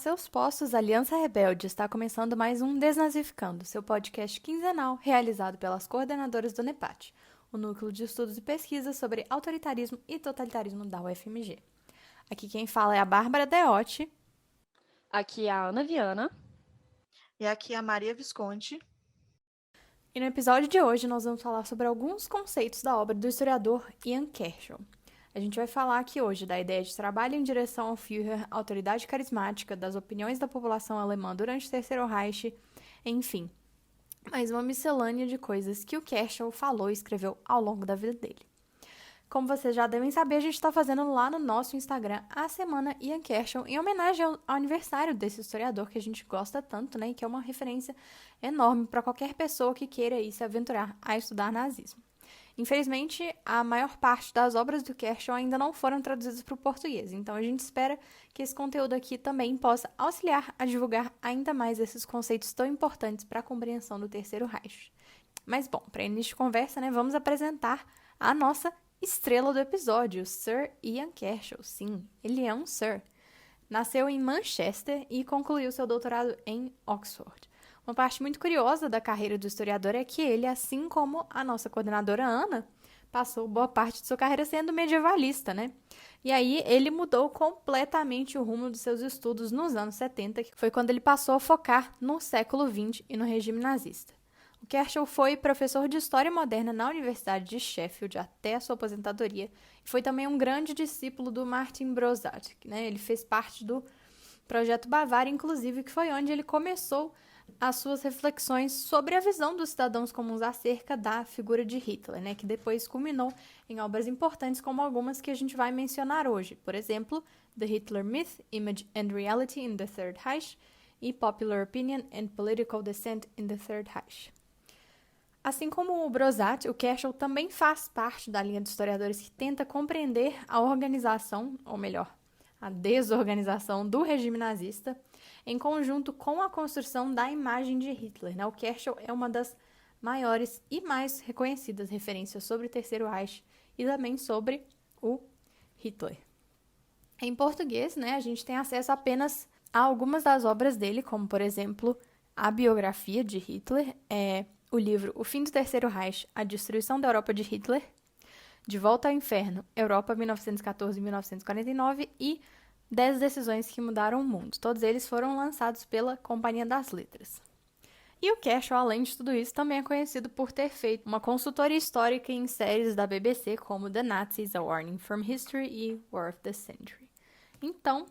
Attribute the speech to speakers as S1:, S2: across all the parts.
S1: seus postos, Aliança Rebelde, está começando mais um Desnazificando, seu podcast quinzenal realizado pelas coordenadoras do NEPAT, o Núcleo de Estudos e Pesquisas sobre Autoritarismo e Totalitarismo da UFMG. Aqui quem fala é a Bárbara Deotti.
S2: Aqui é a Ana Viana.
S3: E aqui é a Maria Visconti.
S1: E no episódio de hoje nós vamos falar sobre alguns conceitos da obra do historiador Ian Kershaw. A gente vai falar aqui hoje da ideia de trabalho em direção ao Führer, autoridade carismática, das opiniões da população alemã durante o Terceiro Reich, enfim, mais uma miscelânea de coisas que o Kershaw falou e escreveu ao longo da vida dele. Como vocês já devem saber, a gente está fazendo lá no nosso Instagram a Semana Ian Kershaw, em homenagem ao aniversário desse historiador que a gente gosta tanto, né, e que é uma referência enorme para qualquer pessoa que queira aí se aventurar a estudar nazismo. Infelizmente, a maior parte das obras do Kershaw ainda não foram traduzidas para o português, então a gente espera que esse conteúdo aqui também possa auxiliar a divulgar ainda mais esses conceitos tão importantes para a compreensão do Terceiro Reich. Mas, bom, para início de conversa, né, vamos apresentar a nossa estrela do episódio, Sir Ian Kershaw. Sim, ele é um Sir. Nasceu em Manchester e concluiu seu doutorado em Oxford. Uma parte muito curiosa da carreira do historiador é que ele, assim como a nossa coordenadora Ana, passou boa parte de sua carreira sendo medievalista, né? E aí ele mudou completamente o rumo dos seus estudos nos anos 70, que foi quando ele passou a focar no século XX e no regime nazista. O Kershaw foi professor de História Moderna na Universidade de Sheffield até a sua aposentadoria e foi também um grande discípulo do Martin Brozat, né? Ele fez parte do Projeto Bavária, inclusive, que foi onde ele começou as suas reflexões sobre a visão dos cidadãos comuns acerca da figura de Hitler, né, que depois culminou em obras importantes como algumas que a gente vai mencionar hoje. Por exemplo, The Hitler Myth, Image and Reality in the Third Reich e Popular Opinion and Political Dissent in the Third Reich. Assim como o Brozat, o Kershaw também faz parte da linha de historiadores que tenta compreender a organização, ou melhor, a desorganização do regime nazista, em conjunto com a construção da imagem de Hitler, né? O Kershaw é uma das maiores e mais reconhecidas referências sobre o Terceiro Reich e também sobre o Hitler. Em português, né, a gente tem acesso apenas a algumas das obras dele, como, por exemplo, a biografia de Hitler, o livro O Fim do Terceiro Reich, A Destruição da Europa de Hitler, De Volta ao Inferno, Europa 1914-1949 e 10 Decisões que Mudaram o Mundo. Todos eles foram lançados pela Companhia das Letras. E o Kershaw, além de tudo isso, também é conhecido por ter feito uma consultoria histórica em séries da BBC como The Nazis, A Warning from History e War of the Century. Então,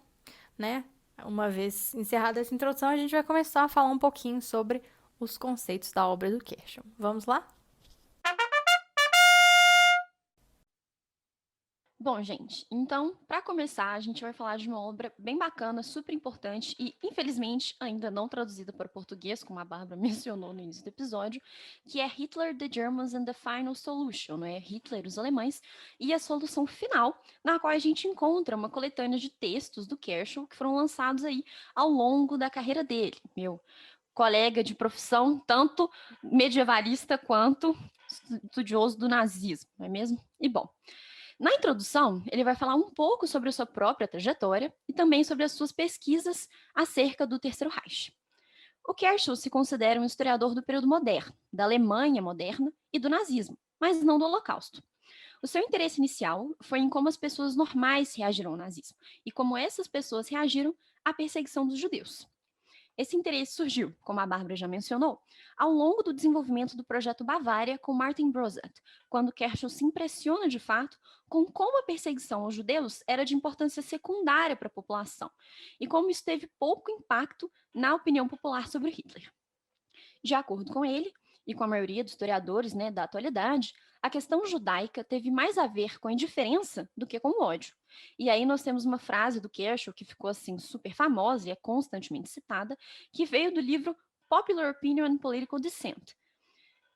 S1: né, uma vez encerrada essa introdução, a gente vai começar a falar um pouquinho sobre os conceitos da obra do Kershaw. Vamos lá?
S2: Bom, gente, então, para começar, a gente vai falar de uma obra bem bacana, super importante e, infelizmente, ainda não traduzida para o português, como a Bárbara mencionou no início do episódio, que é Hitler, the Germans and the Final Solution, né? Hitler, os alemães e a solução final, na qual a gente encontra uma coletânea de textos do Kershaw que foram lançados aí ao longo da carreira dele. Meu colega de profissão, tanto medievalista quanto estudioso do nazismo, não é mesmo? E, bom, na introdução, ele vai falar um pouco sobre a sua própria trajetória e também sobre as suas pesquisas acerca do Terceiro Reich. O Kershaw se considera um historiador do período moderno, da Alemanha moderna e do nazismo, mas não do Holocausto. O seu interesse inicial foi em como as pessoas normais reagiram ao nazismo e como essas pessoas reagiram à perseguição dos judeus. Esse interesse surgiu, como a Bárbara já mencionou, ao longo do desenvolvimento do projeto Bavária com Martin Brozat, quando Kershaw se impressiona de fato com como a perseguição aos judeus era de importância secundária para a população e como isso teve pouco impacto na opinião popular sobre Hitler. De acordo com ele, e com a maioria dos historiadores, né, da atualidade, a questão judaica teve mais a ver com a indiferença do que com o ódio. E aí nós temos uma frase do Kershaw que ficou assim super famosa e é constantemente citada, que veio do livro Popular Opinion and Political Dissent.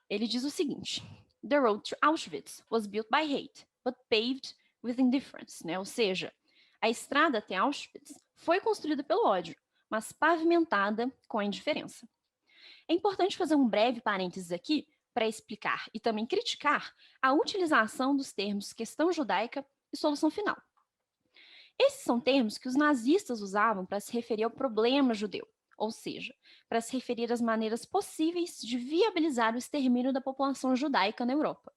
S2: Ele diz o seguinte: The road to Auschwitz was built by hate, but paved with indifference, né? Ou seja, a estrada até Auschwitz foi construída pelo ódio, mas pavimentada com a indiferença. É importante fazer um breve parênteses aqui para explicar e também criticar a utilização dos termos questão judaica e solução final. Esses são termos que os nazistas usavam para se referir ao problema judeu, ou seja, para se referir às maneiras possíveis de viabilizar o extermínio da população judaica na Europa.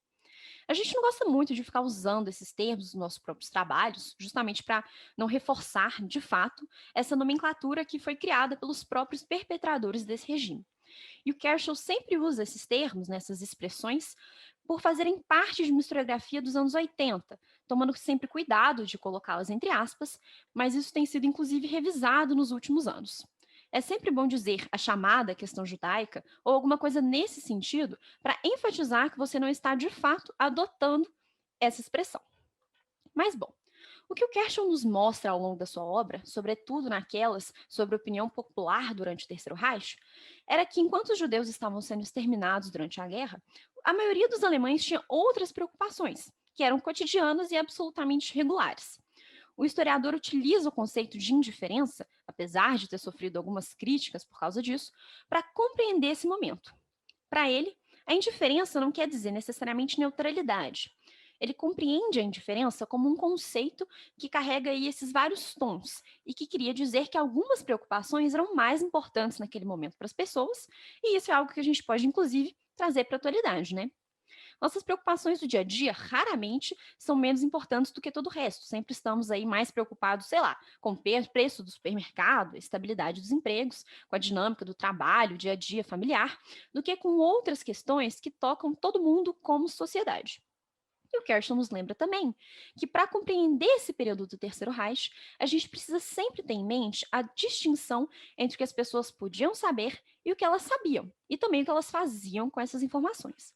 S2: A gente não gosta muito de ficar usando esses termos nos nossos próprios trabalhos, justamente para não reforçar, de fato, essa nomenclatura que foi criada pelos próprios perpetradores desse regime. E o Kershaw sempre usa esses termos, nessas expressões, por fazerem parte de uma historiografia dos anos 80, tomando sempre cuidado de colocá-las entre aspas, mas isso tem sido inclusive revisado nos últimos anos. É sempre bom dizer a chamada questão judaica ou alguma coisa nesse sentido para enfatizar que você não está de fato adotando essa expressão. Mas bom, o que o Kershaw nos mostra ao longo da sua obra, sobretudo naquelas sobre a opinião popular durante o Terceiro Reich, era que enquanto os judeus estavam sendo exterminados durante a guerra, a maioria dos alemães tinha outras preocupações, que eram cotidianas e absolutamente regulares. O historiador utiliza o conceito de indiferença, apesar de ter sofrido algumas críticas por causa disso, para compreender esse momento. Para ele, a indiferença não quer dizer necessariamente neutralidade. Ele compreende a indiferença como um conceito que carrega aí esses vários tons e que queria dizer que algumas preocupações eram mais importantes naquele momento para as pessoas, e isso é algo que a gente pode, inclusive, trazer para a atualidade, né? Nossas preocupações do dia a dia raramente são menos importantes do que todo o resto. Sempre estamos aí mais preocupados, sei lá, com o preço do supermercado, a estabilidade dos empregos, com a dinâmica do trabalho, dia a dia familiar, do que com outras questões que tocam todo mundo como sociedade. E o Kershaw nos lembra também que, para compreender esse período do Terceiro Reich, a gente precisa sempre ter em mente a distinção entre o que as pessoas podiam saber e o que elas sabiam, e também o que elas faziam com essas informações.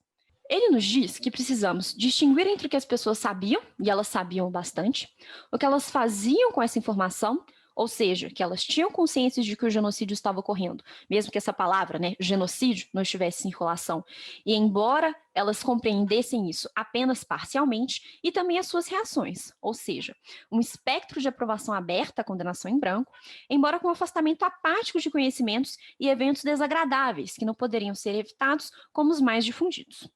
S2: Ele nos diz que precisamos distinguir entre o que as pessoas sabiam, e elas sabiam bastante, o que elas faziam com essa informação, ou seja, que elas tinham consciência de que o genocídio estava ocorrendo, mesmo que essa palavra, né, genocídio, não estivesse em circulação. E embora elas compreendessem isso apenas parcialmente, e também as suas reações, ou seja, um espectro de aprovação aberta à condenação em branco, embora com um afastamento apático de conhecimentos e eventos desagradáveis, que não poderiam ser evitados como os mais difundidos.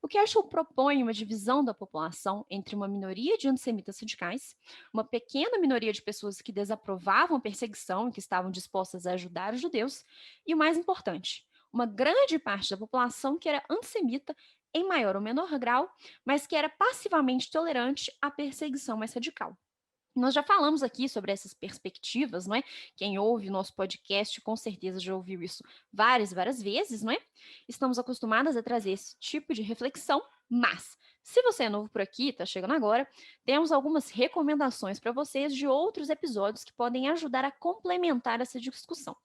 S2: O Kershaw propõe uma divisão da população entre uma minoria de antissemitas radicais, uma pequena minoria de pessoas que desaprovavam a perseguição e que estavam dispostas a ajudar os judeus, e o mais importante, uma grande parte da população que era antissemita em maior ou menor grau, mas que era passivamente tolerante à perseguição mais radical. Nós já falamos aqui sobre essas perspectivas, não é? Quem ouve o nosso podcast com certeza já ouviu isso várias vezes, não é? Estamos acostumadas a trazer esse tipo de reflexão, mas se você é novo por aqui, está chegando agora, temos algumas recomendações para vocês de outros episódios que podem ajudar a complementar essa discussão.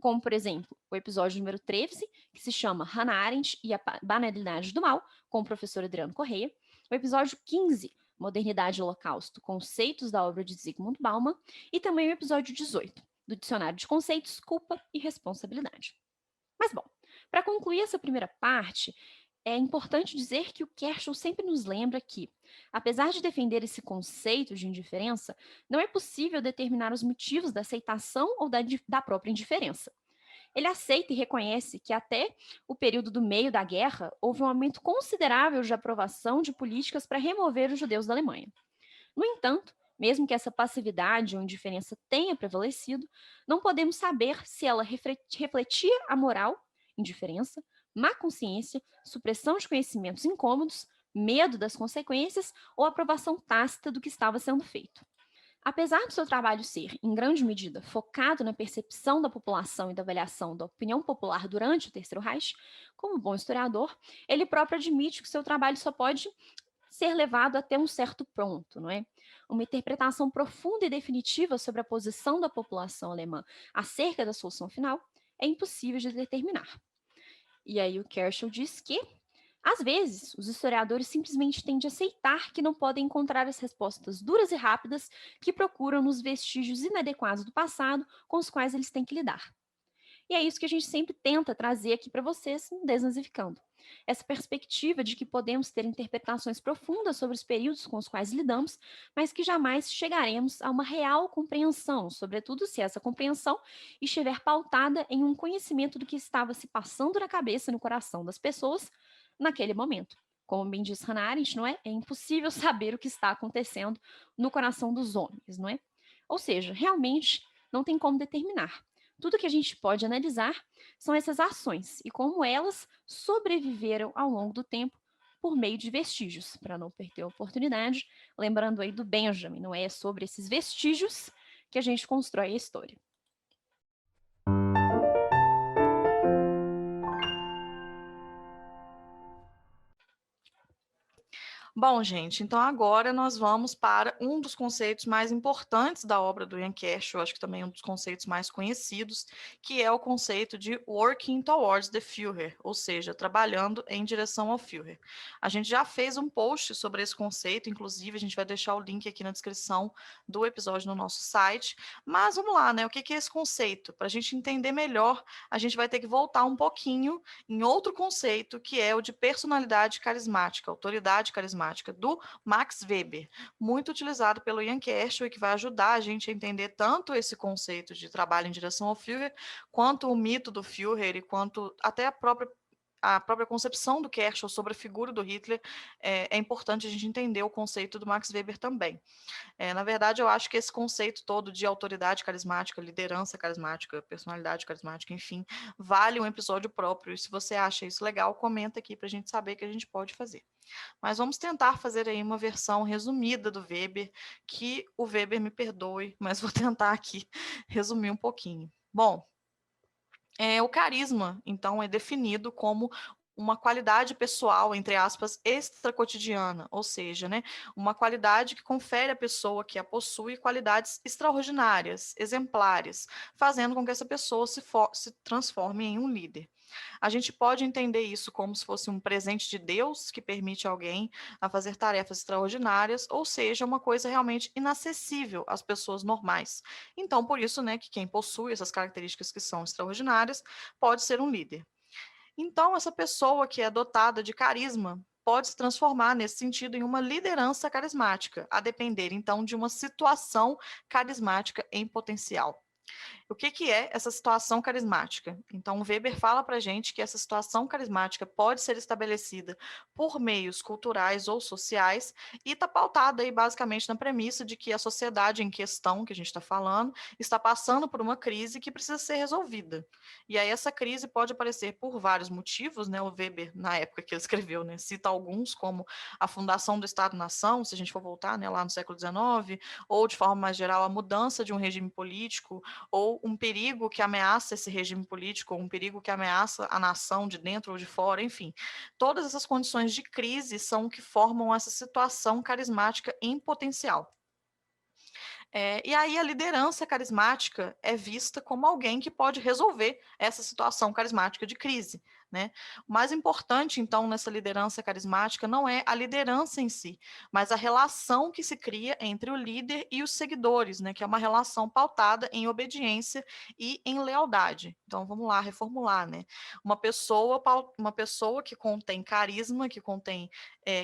S2: Como, por exemplo, o episódio número 13, que se chama Hannah Arendt e a Banalidade do Mal, com o professor Adriano Correia. O episódio 15, Modernidade e Holocausto, conceitos da obra de Zygmunt Bauman, e também o episódio 18, do Dicionário de Conceitos, Culpa e Responsabilidade. Mas bom, para concluir essa primeira parte, é importante dizer que o Kershaw sempre nos lembra que, apesar de defender esse conceito de indiferença, não é possível determinar os motivos da aceitação ou da própria indiferença. Ele aceita e reconhece que até o período do meio da guerra houve um aumento considerável de aprovação de políticas para remover os judeus da Alemanha. No entanto, mesmo que essa passividade ou indiferença tenha prevalecido, não podemos saber se ela refletia a moral, indiferença, má consciência, supressão de conhecimentos incômodos, medo das consequências ou aprovação tácita do que estava sendo feito. Apesar do seu trabalho ser, em grande medida, focado na percepção da população e da avaliação da opinião popular durante o Terceiro Reich, como bom historiador, ele próprio admite que seu trabalho só pode ser levado até um certo ponto, não é? Uma interpretação profunda e definitiva sobre a posição da população alemã acerca da solução final é impossível de determinar. E aí o Kershaw diz que, às vezes, os historiadores simplesmente têm de aceitar que não podem encontrar as respostas duras e rápidas que procuram nos vestígios inadequados do passado com os quais eles têm que lidar. E é isso que a gente sempre tenta trazer aqui para vocês no Desnazificando. Essa perspectiva de que podemos ter interpretações profundas sobre os períodos com os quais lidamos, mas que jamais chegaremos a uma real compreensão, sobretudo se essa compreensão estiver pautada em um conhecimento do que estava se passando na cabeça e no coração das pessoas naquele momento, Como bem diz Hannah Arendt, não é? É impossível saber o que está acontecendo no coração dos homens, não é? Ou seja, realmente não tem como determinar. Tudo que a gente pode analisar são essas ações e como elas sobreviveram ao longo do tempo por meio de vestígios, para não perder a oportunidade. Lembrando aí do Benjamin, não é? É sobre esses vestígios que a gente constrói a história.
S3: Bom, gente, então agora nós vamos para um dos conceitos mais importantes da obra do Ian Kershaw, acho que também um dos conceitos mais conhecidos, que é o conceito de working towards the Führer, ou seja, trabalhando em direção ao Führer. A gente já fez um post sobre esse conceito, inclusive a gente vai deixar o link aqui na descrição do episódio no nosso site, mas vamos lá, né? O que é esse conceito? Para a gente entender melhor, a gente vai ter que voltar um pouquinho em outro conceito, que é o de personalidade carismática, autoridade carismática, do Max Weber, muito utilizado pelo Ian Kershaw e que vai ajudar a gente a entender tanto esse conceito de trabalho em direção ao Führer, quanto o mito do Führer e quanto até a própria concepção do Kershaw sobre a figura do Hitler. É importante a gente entender o conceito do Max Weber também. Na verdade, eu acho que esse conceito todo de autoridade carismática, liderança carismática, personalidade carismática, enfim, vale um episódio próprio. E se você acha isso legal, comenta aqui para a gente saber o que a gente pode fazer. Mas vamos tentar fazer aí uma versão resumida do Weber, que o Weber me perdoe, mas vou tentar aqui resumir um pouquinho. Bom, o carisma, então, é definido como uma qualidade pessoal, entre aspas, extracotidiana, ou seja, né, uma qualidade que confere à pessoa que a possui qualidades extraordinárias, exemplares, fazendo com que essa pessoa se transforme em um líder. A gente pode entender isso como se fosse um presente de Deus que permite alguém a fazer tarefas extraordinárias, ou seja, uma coisa realmente inacessível às pessoas normais. Então, por isso, né, que quem possui essas características que são extraordinárias pode ser um líder. Então, essa pessoa que é dotada de carisma pode se transformar, nesse sentido, em uma liderança carismática, a depender, então, de uma situação carismática em potencial. O que é essa situação carismática? Então, o Weber fala para a gente que essa situação carismática pode ser estabelecida por meios culturais ou sociais e está pautada aí basicamente na premissa de que a sociedade em questão, que a gente está falando, está passando por uma crise que precisa ser resolvida. E aí essa crise pode aparecer por vários motivos, né? O Weber, na época que ele escreveu, né, cita alguns, como a fundação do Estado-nação, se a gente for voltar, né, lá no século XIX, ou de forma mais geral, a mudança de um regime político, ou um perigo que ameaça esse regime político, ou um perigo que ameaça a nação de dentro ou de fora, enfim. Todas essas condições de crise são o que formam essa situação carismática em potencial. E aí a liderança carismática é vista como alguém que pode resolver essa situação carismática de crise, né? O mais importante, então, nessa liderança carismática não é a liderança em si, mas a relação que se cria entre o líder e os seguidores, né? Que é uma relação pautada em obediência e em lealdade. Então, vamos lá, reformular, né? Uma pessoa que contém carisma, que contém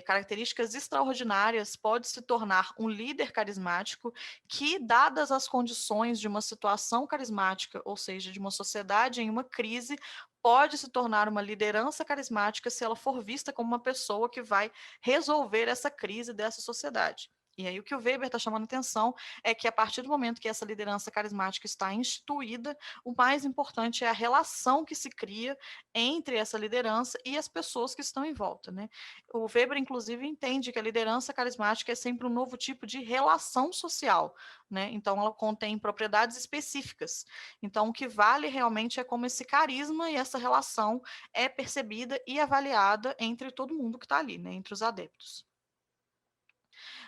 S3: características extraordinárias, pode se tornar um líder carismático que, dadas as condições de uma situação carismática, ou seja, de uma sociedade em uma crise, pode se tornar uma liderança carismática se ela for vista como uma pessoa que vai resolver essa crise dessa sociedade. E aí o que o Weber está chamando a atenção é que a partir do momento que essa liderança carismática está instituída, o mais importante é a relação que se cria entre essa liderança e as pessoas que estão em volta, né? O Weber, inclusive, entende que a liderança carismática é sempre um novo tipo de relação social, né? Então, ela contém propriedades específicas. Então, o que vale realmente é como esse carisma e essa relação é percebida e avaliada entre todo mundo que está ali, né? Entre os adeptos.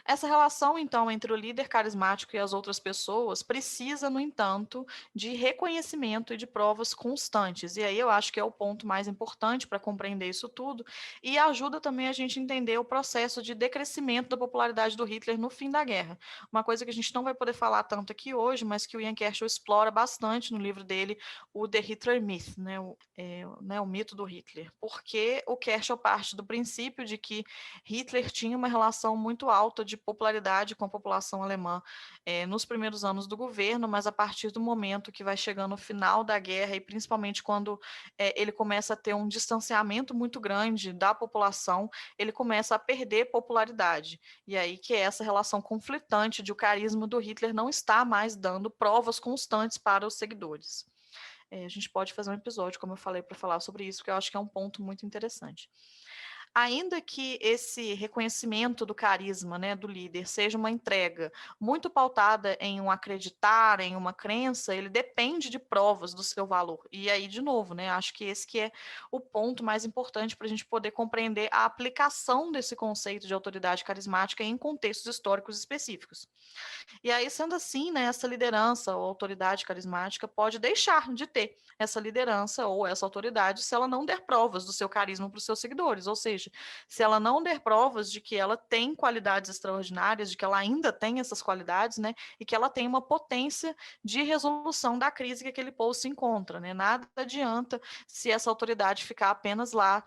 S3: Essa relação, então, entre o líder carismático e as outras pessoas precisa, no entanto, de reconhecimento e de provas constantes. E aí eu acho que é o ponto mais importante para compreender isso tudo e ajuda também a gente a entender o processo de decrescimento da popularidade do Hitler no fim da guerra. Uma coisa que a gente não vai poder falar tanto aqui hoje, mas que o Ian Kershaw explora bastante no livro dele, o The Hitler Myth, né, o mito do Hitler. Porque o Kershaw parte do princípio de que Hitler tinha uma relação muito alta de de popularidade com a população alemã nos primeiros anos do governo, mas a partir do momento que vai chegando o final da guerra, e principalmente quando ele começa a ter um distanciamento muito grande da população, ele começa a perder popularidade. E aí que é essa relação conflitante de o carisma do Hitler não está mais dando provas constantes para os seguidores. A gente pode fazer um episódio, como eu falei, para falar sobre isso, porque eu acho que é um ponto muito interessante. Ainda que esse reconhecimento do carisma, né, do líder, seja uma entrega muito pautada em um acreditar, em uma crença, ele depende de provas do seu valor. E aí, de novo, né, acho que esse que é o ponto mais importante para a gente poder compreender a aplicação desse conceito de autoridade carismática em contextos históricos específicos. E aí, sendo assim, né, essa liderança ou autoridade carismática pode deixar de ter essa liderança ou essa autoridade se ela não der provas do seu carisma para os seus seguidores, ou seja, se ela não der provas de que ela tem qualidades extraordinárias, de que ela ainda tem essas qualidades, né, e que ela tem uma potência de resolução da crise que aquele povo se encontra, né? Nada adianta se essa autoridade ficar apenas lá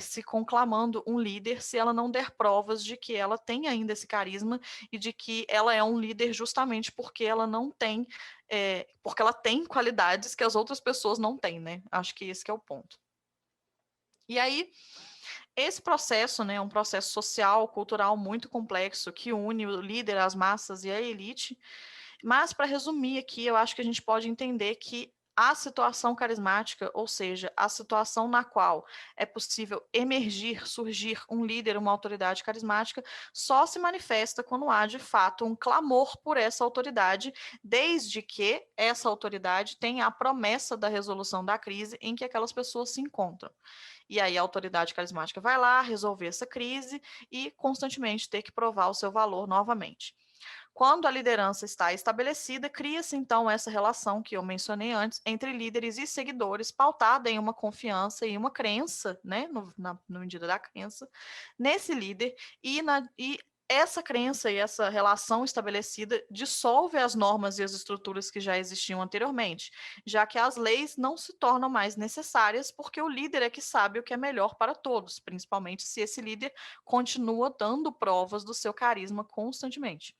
S3: se conclamando um líder, se ela não der provas de que ela tem ainda esse carisma e de que ela é um líder justamente porque ela não tem, porque ela tem qualidades que as outras pessoas não têm, né? Acho que esse que é o ponto. E aí, esse processo, né, é um processo social, cultural muito complexo que une o líder, as massas e a elite. Mas, para resumir aqui, eu acho que a gente pode entender que a situação carismática, ou seja, a situação na qual é possível emergir, surgir um líder, uma autoridade carismática, só se manifesta quando há, de fato, um clamor por essa autoridade, desde que essa autoridade tenha a promessa da resolução da crise em que aquelas pessoas se encontram. E aí a autoridade carismática vai lá resolver essa crise e constantemente ter que provar o seu valor novamente. Quando a liderança está estabelecida, cria-se então essa relação que eu mencionei antes entre líderes e seguidores, pautada em uma confiança e uma crença, né, na medida da crença, nesse líder e essa crença e essa relação estabelecida dissolve as normas e as estruturas que já existiam anteriormente, já que as leis não se tornam mais necessárias porque o líder é que sabe o que é melhor para todos, principalmente se esse líder continua dando provas do seu carisma constantemente.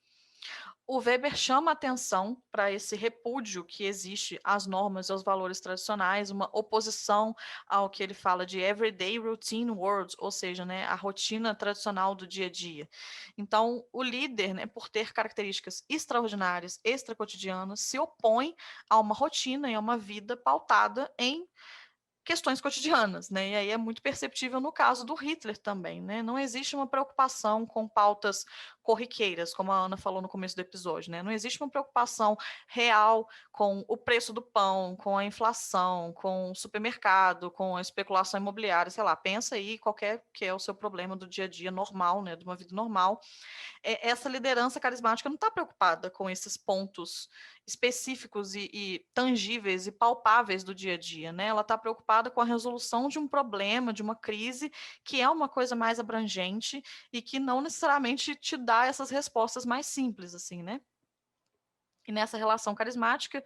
S3: O Weber chama atenção para esse repúdio que existe às normas e aos valores tradicionais, uma oposição ao que ele fala de everyday routine words, ou seja, né, a rotina tradicional do dia a dia. Então, o líder, né, por ter características extraordinárias, extracotidianas, se opõe a uma rotina e a uma vida pautada em questões cotidianas, né? E aí é muito perceptível no caso do Hitler também, né? Não existe uma preocupação com pautas corriqueiras, como a Ana falou no começo do episódio, né? Não existe uma preocupação real com o preço do pão, com a inflação, com o supermercado, com a especulação imobiliária, sei lá, pensa aí qualquer que é o seu problema do dia a dia normal, né? De uma vida normal. Essa liderança carismática não está preocupada com esses pontos específicos e tangíveis e palpáveis do dia a dia, né? Ela está preocupada com a resolução de um problema, de uma crise, que é uma coisa mais abrangente e que não necessariamente te dá essas respostas mais simples, assim, né? E nessa relação carismática,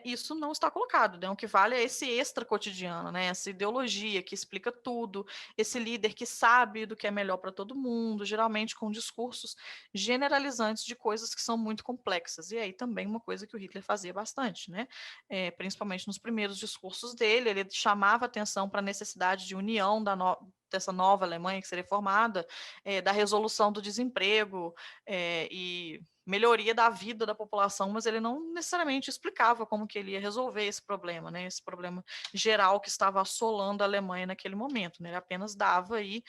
S3: isso não está colocado, né? O que vale é esse extra cotidiano, né? Essa ideologia que explica tudo, esse líder que sabe do que é melhor para todo mundo, geralmente com discursos generalizantes de coisas que são muito complexas. E aí também uma coisa que o Hitler fazia bastante, né? Principalmente nos primeiros discursos dele, ele chamava atenção para a necessidade de união dessa nova Alemanha que seria formada, da resolução do desemprego e melhoria da vida da população, mas ele não necessariamente explicava como que ele ia resolver esse problema, né? Esse problema geral que estava assolando a Alemanha naquele momento, né? Ele apenas dava aí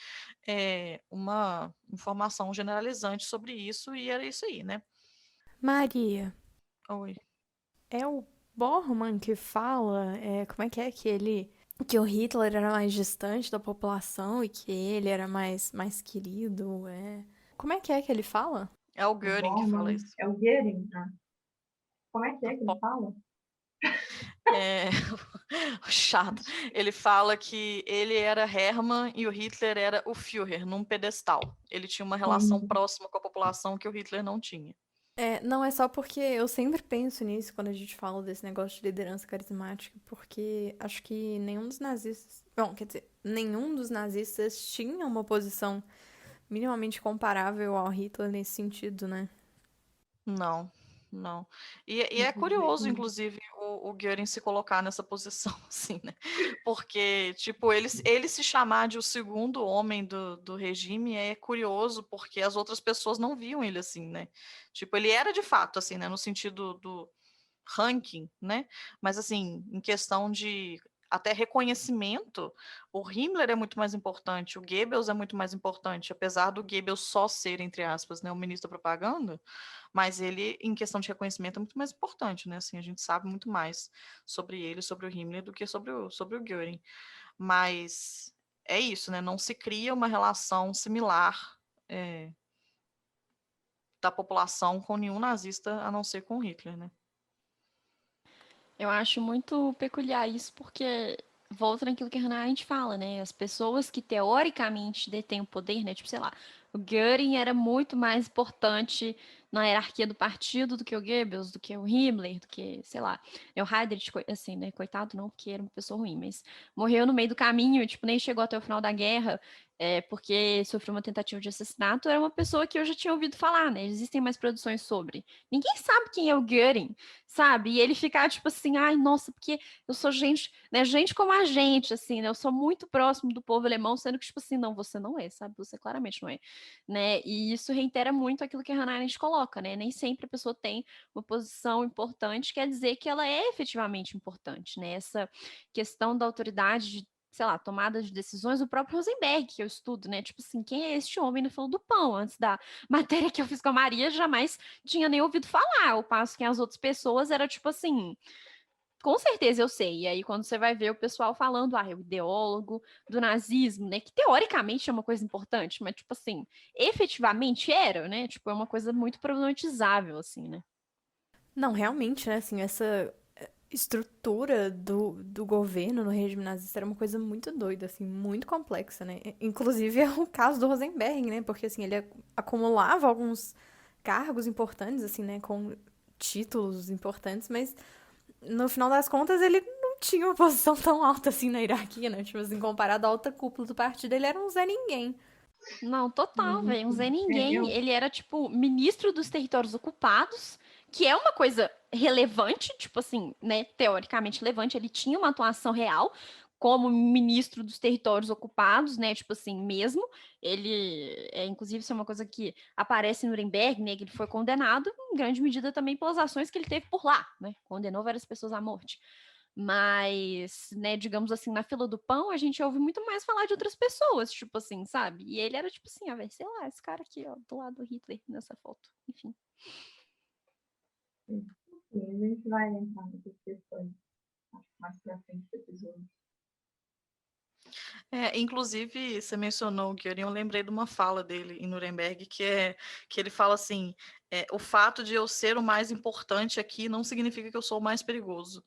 S3: uma informação generalizante sobre isso e era isso aí, né?
S1: Maria,
S3: Oi.
S1: é o Bormann que fala, como é que ele, que o Hitler era mais distante da população e que ele era mais querido, Como é que ele fala?
S3: É o Göring que fala isso.
S4: É o Goering, tá? Como é que ele fala?
S3: É chato. Ele fala que ele era Hermann e o Hitler era o Führer, num pedestal. Ele tinha uma relação próxima com a população que o Hitler não tinha.
S1: Não, é só porque eu sempre penso nisso quando a gente fala desse negócio de liderança carismática, porque acho que nenhum dos nazistas. Bom, quer dizer, nenhum dos nazistas tinha uma posição minimamente comparável ao Hitler nesse sentido, né?
S3: Não, não. E é curioso, inclusive, o Göring se colocar nessa posição, assim, né? Porque, tipo, ele se chamar de o segundo homem do regime é curioso, porque as outras pessoas não viam ele assim, né? Tipo, ele era de fato, assim, né? No sentido do ranking, né? Mas, assim, em questão de até reconhecimento, o Himmler é muito mais importante, o Goebbels é muito mais importante, apesar do Goebbels só ser, entre aspas, né, o ministro da propaganda, mas ele, em questão de reconhecimento, é muito mais importante, né? Assim, a gente sabe muito mais sobre ele, sobre o Himmler, do que sobre o Göring. Mas é isso, né? Não se cria uma relação similar da população com nenhum nazista, a não ser com Hitler, né?
S2: Eu acho muito peculiar isso, porque volta naquilo que a Hannah Arendt fala, né? As pessoas que teoricamente detêm o poder, né? Tipo, sei lá, o Göring era muito mais importante na hierarquia do partido do que o Goebbels, do que o Himmler, do que, sei lá, o Heydrich, assim, né? Coitado não, porque era uma pessoa ruim, mas morreu no meio do caminho, tipo, nem chegou até o final da guerra, porque sofreu uma tentativa de assassinato, era uma pessoa que eu já tinha ouvido falar, né? Existem mais produções sobre. Ninguém sabe quem é o Göring, sabe? E ele ficar tipo assim, ai, nossa, porque eu sou gente, né, gente como a gente, assim, né? Eu sou muito próximo do povo alemão, sendo que tipo assim, não, você não é, sabe? Você claramente não é, né? E isso reitera muito aquilo que a Hannah Arendt coloca, né? Nem sempre a pessoa tem uma posição importante, quer dizer que ela é efetivamente importante, né? Essa questão da autoridade de sei lá, tomada de decisões, o próprio Rosenberg, que eu estudo, né? Tipo assim, quem é este homem na fila do pão? Antes da matéria que eu fiz com a Maria, jamais tinha nem ouvido falar, ao passo que as outras pessoas era tipo assim, com certeza eu sei. E aí, quando você vai ver o pessoal falando, é o ideólogo do nazismo, né? Que teoricamente é uma coisa importante, mas, tipo assim, efetivamente era, né? Tipo, é uma coisa muito problematizável, assim, né?
S1: Não, realmente, né? Assim, essa estrutura do governo no regime nazista era uma coisa muito doida, assim, muito complexa, né? Inclusive é o caso do Rosenberg, né? Porque, assim, ele acumulava alguns cargos importantes, assim, né? Com títulos importantes, mas no final das contas ele não tinha uma posição tão alta assim na hierarquia, né? Tipo assim, comparado à alta cúpula do partido, ele era um Zé Ninguém.
S2: Não, total,
S4: Uhum.
S2: velho. Um Zé
S4: É,
S2: Ninguém.
S4: eu,
S2: Ele era, tipo, ministro dos territórios ocupados, que é uma coisa relevante, tipo assim, né? Teoricamente relevante. Ele tinha uma atuação real como ministro dos territórios ocupados, né? Tipo assim, mesmo. Ele, inclusive, isso é uma coisa que aparece em Nuremberg, né? Que ele foi condenado, em grande medida, também pelas ações que ele teve por lá, né? Condenou várias pessoas à morte. Mas, né, digamos assim, na fila do pão, a gente ouve muito mais falar de outras pessoas, tipo assim, sabe? E ele era tipo assim, velho, sei lá, esse cara aqui, ó, do lado do Hitler nessa foto. Enfim.
S4: sim, a gente vai entrar nessas questões, acho que mais pra frente do episódio.
S3: Inclusive, você mencionou o Göring, eu lembrei de uma fala dele em Nuremberg, que ele fala assim, o fato de eu ser o mais importante aqui não significa que eu sou o mais perigoso.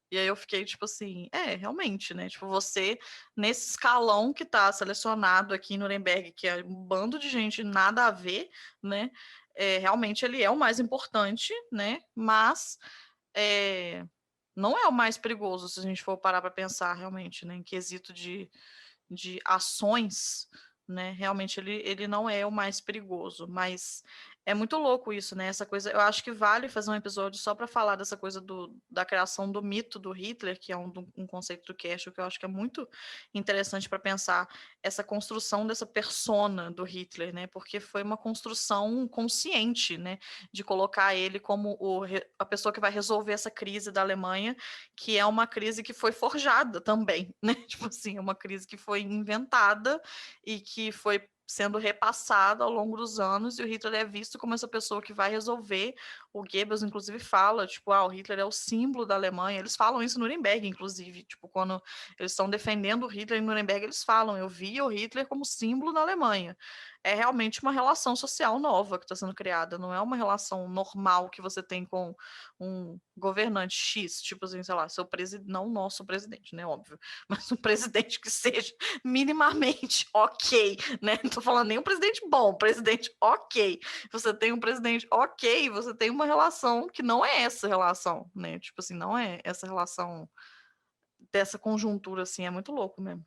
S3: E aí eu fiquei tipo assim, realmente, né? Tipo, você, nesse escalão que tá selecionado aqui em Nuremberg, que é um bando de gente nada a ver, né? Realmente ele é o mais importante, né? Mas não é o mais perigoso, se a gente for parar para pensar realmente, né? Em quesito de ações, né? Realmente ele não é o mais perigoso, mas é muito louco isso, né? Essa coisa, eu acho que vale fazer um episódio só para falar dessa coisa da criação do mito do Hitler, que é um conceito do Cashel que eu acho que é muito interessante para pensar essa construção dessa persona do Hitler, né? Porque foi uma construção consciente, né? De colocar ele como a pessoa que vai resolver essa crise da Alemanha, que é uma crise que foi forjada também, né? Tipo assim, é uma crise que foi inventada e que foi sendo repassada ao longo dos anos, e o Hitler é visto como essa pessoa que vai resolver. O Goebbels, inclusive, fala, tipo, o Hitler é o símbolo da Alemanha. Eles falam isso em Nuremberg, inclusive, tipo, quando eles estão defendendo o Hitler em Nuremberg, eles falam, eu vi o Hitler como símbolo da Alemanha. É realmente uma relação social nova que está sendo criada, não é uma relação normal que você tem com um governante X, tipo assim, sei lá, seu presidente, não o nosso presidente, né, óbvio, mas um presidente que seja minimamente ok, né? Não tô falando nem um presidente bom, presidente ok. Você tem um presidente ok, você tem uma relação que não é essa relação, né? Tipo assim, não é essa relação dessa conjuntura, assim, é muito louco mesmo.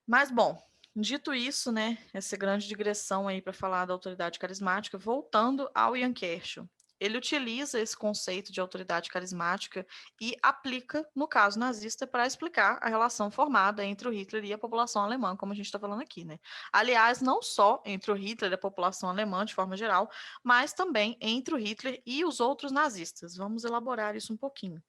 S3: Mas, bom, dito isso, né, essa grande digressão aí para falar da autoridade carismática, voltando ao Ian Kershaw. Ele utiliza esse conceito de autoridade carismática e aplica no caso nazista para explicar a relação formada entre o Hitler e a população alemã, como a gente está falando aqui, né? Aliás, não só entre o Hitler e a população alemã de forma geral, mas também entre o Hitler e os outros nazistas. Vamos elaborar isso um pouquinho.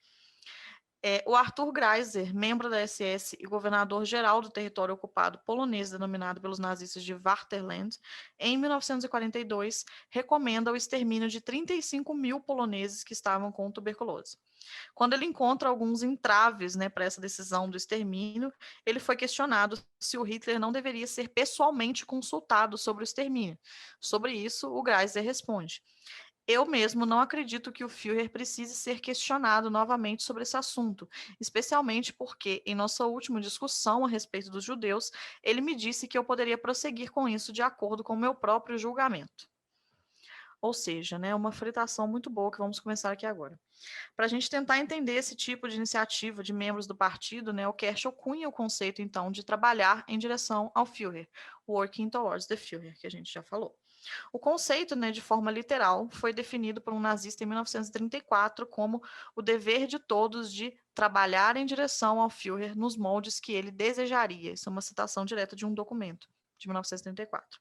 S3: O Arthur Greiser, membro da SS e governador-geral do território ocupado polonês, denominado pelos nazistas de Vaterland, em 1942, recomenda o extermínio de 35 mil poloneses que estavam com tuberculose. Quando ele encontra alguns entraves, né, para essa decisão do extermínio, ele foi questionado se o Hitler não deveria ser pessoalmente consultado sobre o extermínio. Sobre isso, o Greiser responde: eu mesmo não acredito que o Führer precise ser questionado novamente sobre esse assunto, especialmente porque, em nossa última discussão a respeito dos judeus, ele me disse que eu poderia prosseguir com isso de acordo com o meu próprio julgamento. Ou seja, né, uma fritação muito boa que vamos começar aqui agora. Para a gente tentar entender esse tipo de iniciativa de membros do partido, né, o Kershaw cunha o conceito, então, de trabalhar em direção ao Führer, working towards the Führer, que a gente já falou. O conceito, né, de forma literal, foi definido por um nazista em 1934 como o dever de todos de trabalhar em direção ao Führer nos moldes que ele desejaria. Isso é uma citação direta de um documento de 1934.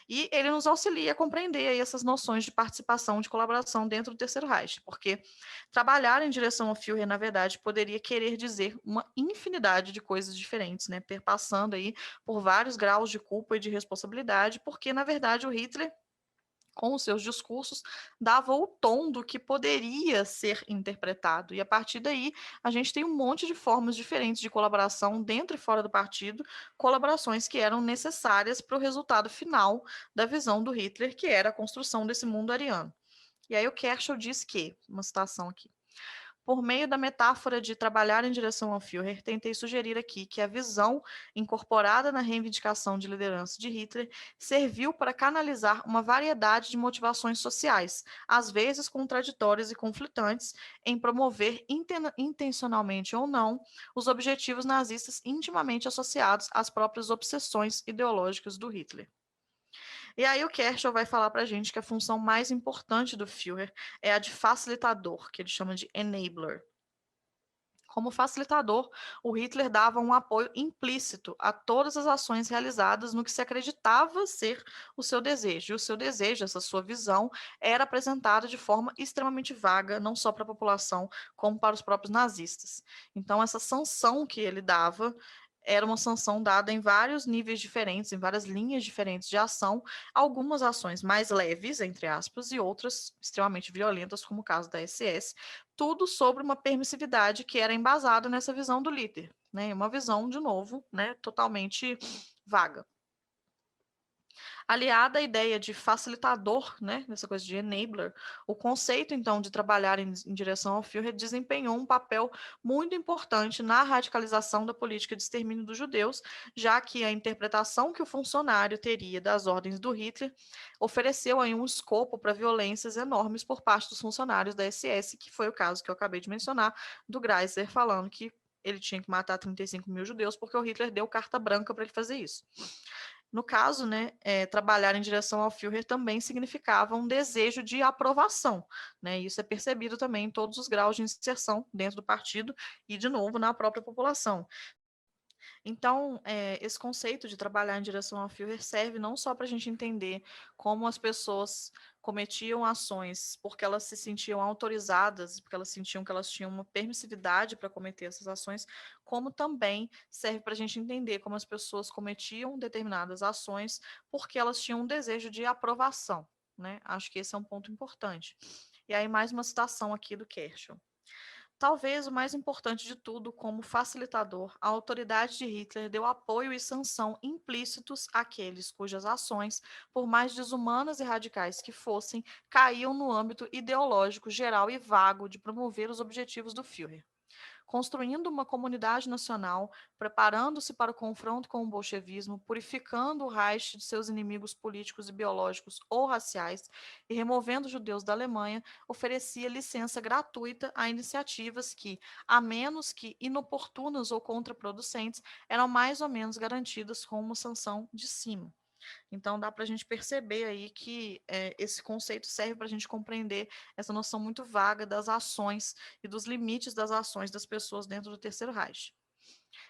S3: E ele nos auxilia a compreender aí essas noções de participação, de colaboração dentro do Terceiro Reich, porque trabalhar em direção ao Führer, na verdade, poderia querer dizer uma infinidade de coisas diferentes, né, perpassando aí por vários graus de culpa e de responsabilidade, porque, na verdade, o Hitler, com os seus discursos, dava o tom do que poderia ser interpretado. E a partir daí, a gente tem um monte de formas diferentes de colaboração dentro e fora do partido, colaborações que eram necessárias para o resultado final da visão do Hitler, que era a construção desse mundo ariano. E aí o Kershaw diz que, uma citação aqui: por meio da metáfora de trabalhar em direção ao Führer, tentei sugerir aqui que a visão incorporada na reivindicação de liderança de Hitler serviu para canalizar uma variedade de motivações sociais, às vezes contraditórias e conflitantes, em promover intencionalmente ou não os objetivos nazistas intimamente associados às próprias obsessões ideológicas do Hitler. E aí o Kershaw vai falar para a gente que a função mais importante do Führer é a de facilitador, que ele chama de enabler. Como facilitador, o Hitler dava um apoio implícito a todas as ações realizadas no que se acreditava ser o seu desejo. E o seu desejo, essa sua visão, era apresentada de forma extremamente vaga, não só para a população, como para os próprios nazistas. Então, essa sanção que ele dava era uma sanção dada em vários níveis diferentes, em várias linhas diferentes de ação, algumas ações mais leves, entre aspas, e outras extremamente violentas, como o caso da SS, tudo sobre uma permissividade que era embasada nessa visão do líder, né? Uma visão, de novo, né, totalmente vaga. Aliada à ideia de facilitador, né, nessa coisa de enabler, o conceito, então, de trabalhar em direção ao Führer desempenhou um papel muito importante na radicalização da política de extermínio dos judeus, já que a interpretação que o funcionário teria das ordens do Hitler ofereceu aí um escopo para violências enormes por parte dos funcionários da SS, que foi o caso que eu acabei de mencionar, do Greiser falando que ele tinha que matar 35 mil judeus porque o Hitler deu carta branca para ele fazer isso. No caso, né, trabalhar em direção ao Führer também significava um desejo de aprovação, né? Isso é percebido também em todos os graus de inserção dentro do partido e, de novo, na própria população. Então, esse conceito de trabalhar em direção ao Führer serve não só para a gente entender como as pessoas cometiam ações porque elas se sentiam autorizadas, porque elas sentiam que elas tinham uma permissividade para cometer essas ações, como também serve para a gente entender como as pessoas cometiam determinadas ações porque elas tinham um desejo de aprovação, né? Acho que esse é um ponto importante. E aí, mais uma citação aqui do Kershaw. Talvez o mais importante de tudo, como facilitador, a autoridade de Hitler deu apoio e sanção implícitos àqueles cujas ações, por mais desumanas e radicais que fossem, caíam no âmbito ideológico geral e vago de promover os objetivos do Führer. construindo uma comunidade nacional, preparando-se para o confronto com o bolchevismo, purificando o Reich de seus inimigos políticos e biológicos ou raciais e removendo os judeus da Alemanha, oferecia licença gratuita a iniciativas que, a menos que inoportunas ou contraproducentes, eram mais ou menos garantidas com uma sanção de cima. Então, dá para a gente perceber aí que esse conceito serve para a gente compreender essa noção muito vaga das ações e dos limites das ações das pessoas dentro do Terceiro Reich.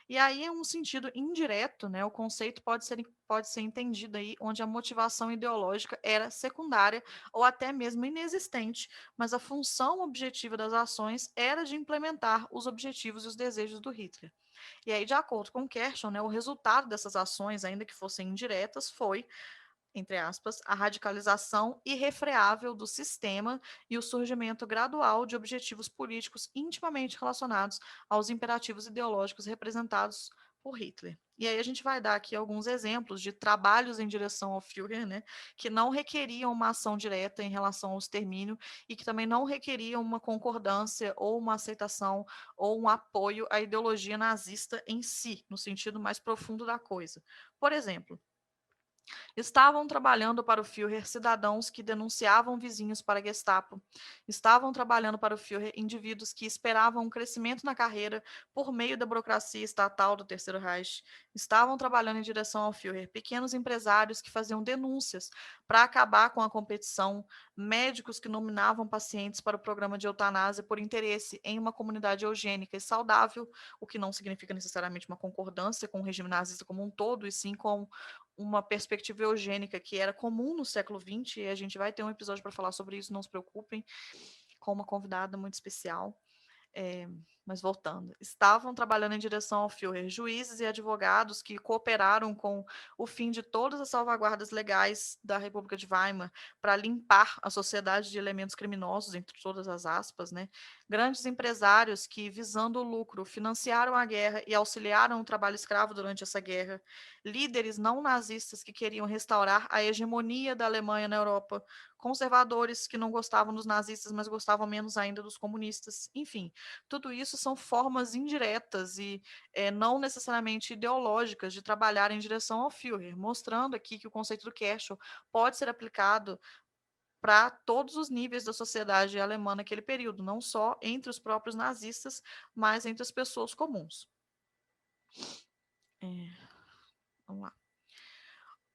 S3: E aí, em um sentido indireto, né, o conceito pode ser entendido aí onde a motivação ideológica era secundária ou até mesmo inexistente, mas a função objetiva das ações era de implementar os objetivos e os desejos do Hitler. E aí, de acordo com Kershon, né, o resultado dessas ações, ainda que fossem indiretas, foi, entre aspas, a radicalização irrefreável do sistema e o surgimento gradual de objetivos políticos intimamente relacionados aos imperativos ideológicos representados por Hitler. E aí a gente vai dar aqui alguns exemplos de trabalhos em direção ao Führer, né, que não requeriam uma ação direta em relação ao extermínio e que também não requeriam uma concordância ou uma aceitação ou um apoio à ideologia nazista em si, no sentido mais profundo da coisa. Por exemplo, estavam trabalhando para o Führer cidadãos que denunciavam vizinhos para a Gestapo. Estavam trabalhando para o Führer indivíduos que esperavam um crescimento na carreira por meio da burocracia estatal do Terceiro Reich. Estavam trabalhando em direção ao Führer pequenos empresários que faziam denúncias para acabar com a competição, médicos que nominavam pacientes para o programa de eutanásia por interesse em uma comunidade eugênica e saudável, o que não significa necessariamente uma concordância com o regime nazista como um todo, e sim com uma perspectiva eugênica que era comum no século XX, e a gente vai ter um episódio para falar sobre isso, não se preocupem, com uma convidada muito especial. Mas voltando, estavam trabalhando em direção ao Führer juízes e advogados que cooperaram com o fim de todas as salvaguardas legais da República de Weimar para limpar a sociedade de elementos criminosos, entre todas as aspas, né? Grandes empresários que, visando o lucro, financiaram a guerra e auxiliaram o trabalho escravo durante essa guerra, líderes não nazistas que queriam restaurar a hegemonia da Alemanha na Europa, conservadores que não gostavam dos nazistas, mas gostavam menos ainda dos comunistas, enfim, tudo isso são formas indiretas e não necessariamente ideológicas de trabalhar em direção ao Führer, mostrando aqui que o conceito do Kerschel pode ser aplicado para todos os níveis da sociedade alemã naquele período, não só entre os próprios nazistas, mas entre as pessoas comuns. Vamos lá.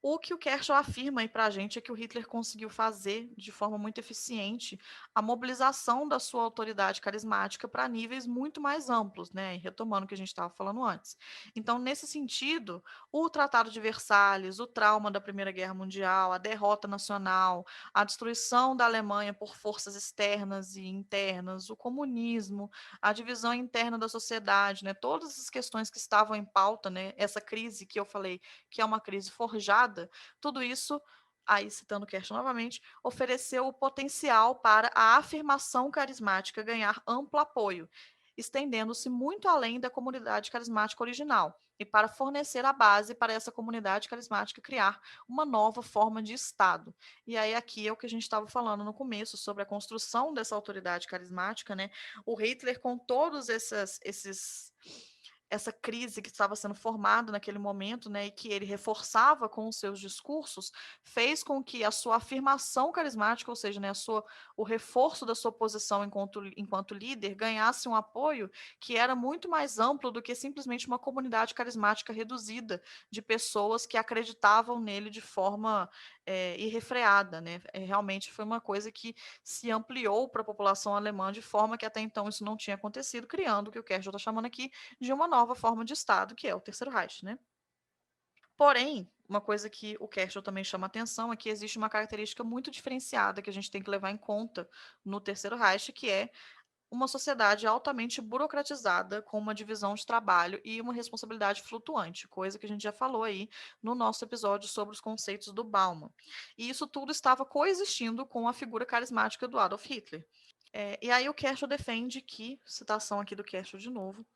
S3: O que o Kerschel afirma aí para a gente é que o Hitler conseguiu fazer de forma muito eficiente a mobilização da sua autoridade carismática para níveis muito mais amplos, né? E retomando o que a gente estava falando antes. Então, nesse sentido, o Tratado de Versalhes, o trauma da Primeira Guerra Mundial, a derrota nacional, a destruição da Alemanha por forças externas e internas, o comunismo, a divisão interna da sociedade, né? Todas essas questões que estavam em pauta, né? Essa crise que eu falei que é uma crise forjada, tudo isso, aí citando Kershon novamente, ofereceu o potencial para a afirmação carismática ganhar amplo apoio, estendendo-se muito além da comunidade carismática original, e para fornecer a base para essa comunidade carismática criar uma nova forma de Estado. E aí aqui é o que a gente estava falando no começo, sobre a construção dessa autoridade carismática, né? O Hitler, com todos essa crise que estava sendo formada naquele momento, né, e que ele reforçava com os seus discursos, fez com que a sua afirmação carismática, ou seja, né, o reforço da sua posição enquanto líder, ganhasse um apoio que era muito mais amplo do que simplesmente uma comunidade carismática reduzida de pessoas que acreditavam nele de forma irrefreada, né? Realmente foi uma coisa que se ampliou para a população alemã de forma que até então isso não tinha acontecido, criando o que o Kershon está chamando aqui de uma nova forma de Estado, que é o Terceiro Reich, né? Porém, uma coisa que o Kershon também chama atenção é que existe uma característica muito diferenciada que a gente tem que levar em conta no Terceiro Reich, que é uma sociedade altamente burocratizada, com uma divisão de trabalho e uma responsabilidade flutuante, coisa que a gente já falou aí no nosso episódio sobre os conceitos do Bauman. E isso tudo estava coexistindo com a figura carismática do Adolf Hitler. E aí o Kershon defende que, citação aqui do Kershon de novo,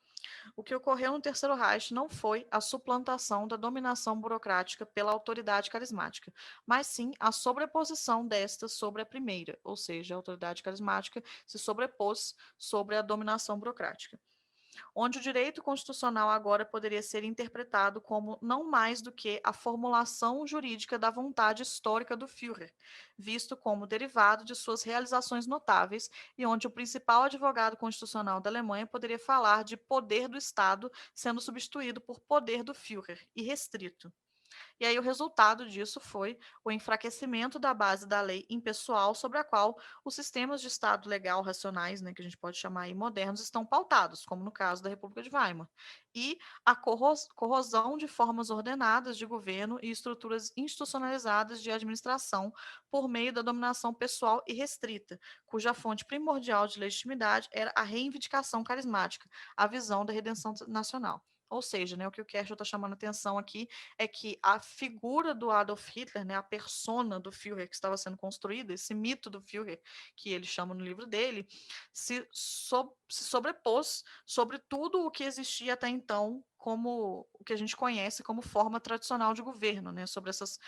S3: o que ocorreu no Terceiro Reich não foi a suplantação da dominação burocrática pela autoridade carismática, mas sim a sobreposição desta sobre a primeira, ou seja, a autoridade carismática se sobrepôs sobre a dominação burocrática. onde o direito constitucional agora poderia ser interpretado como não mais do que a formulação jurídica da vontade histórica do Führer, visto como derivado de suas realizações notáveis, e onde o principal advogado constitucional da Alemanha poderia falar de poder do Estado sendo substituído por poder do Führer, irrestrito. E aí o resultado disso foi o enfraquecimento da base da lei impessoal sobre a qual os sistemas de Estado legal racionais, né, que a gente pode chamar aí modernos, estão pautados, como no caso da República de Weimar, e a corrosão de formas ordenadas de governo e estruturas institucionalizadas de administração por meio da dominação pessoal e restrita, cuja fonte primordial de legitimidade era a reivindicação carismática, a visão da redenção nacional. Ou seja, né, o que o Kershaw está chamando a atenção aqui é que a figura do Adolf Hitler, né, a persona do Führer que estava sendo construída, esse mito do Führer que ele chama no livro dele, se sobrepôs sobre tudo o que existia até então como o que a gente conhece como forma tradicional de governo, né, sobre esses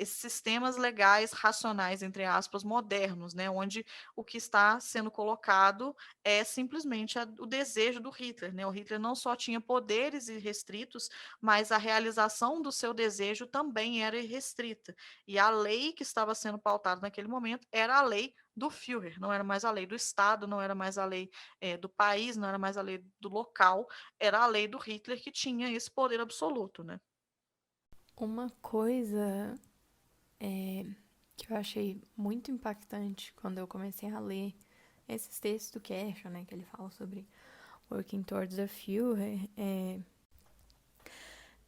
S3: sistemas legais racionais, entre aspas, modernos, né, onde o que está sendo colocado é simplesmente o desejo do Hitler, né? O Hitler não só tinha poderes irrestritos, mas a realização do seu desejo também era irrestrita. E a lei que estava sendo pautada naquele momento era a lei do Führer, não era mais a lei do Estado, não era mais a lei do país, não era mais a lei do local, era a lei do Hitler que tinha esse poder absoluto, né?
S1: Uma coisa que eu achei muito impactante quando eu comecei a ler esses textos do Kershaw, né, que ele fala sobre Working Towards the Führer,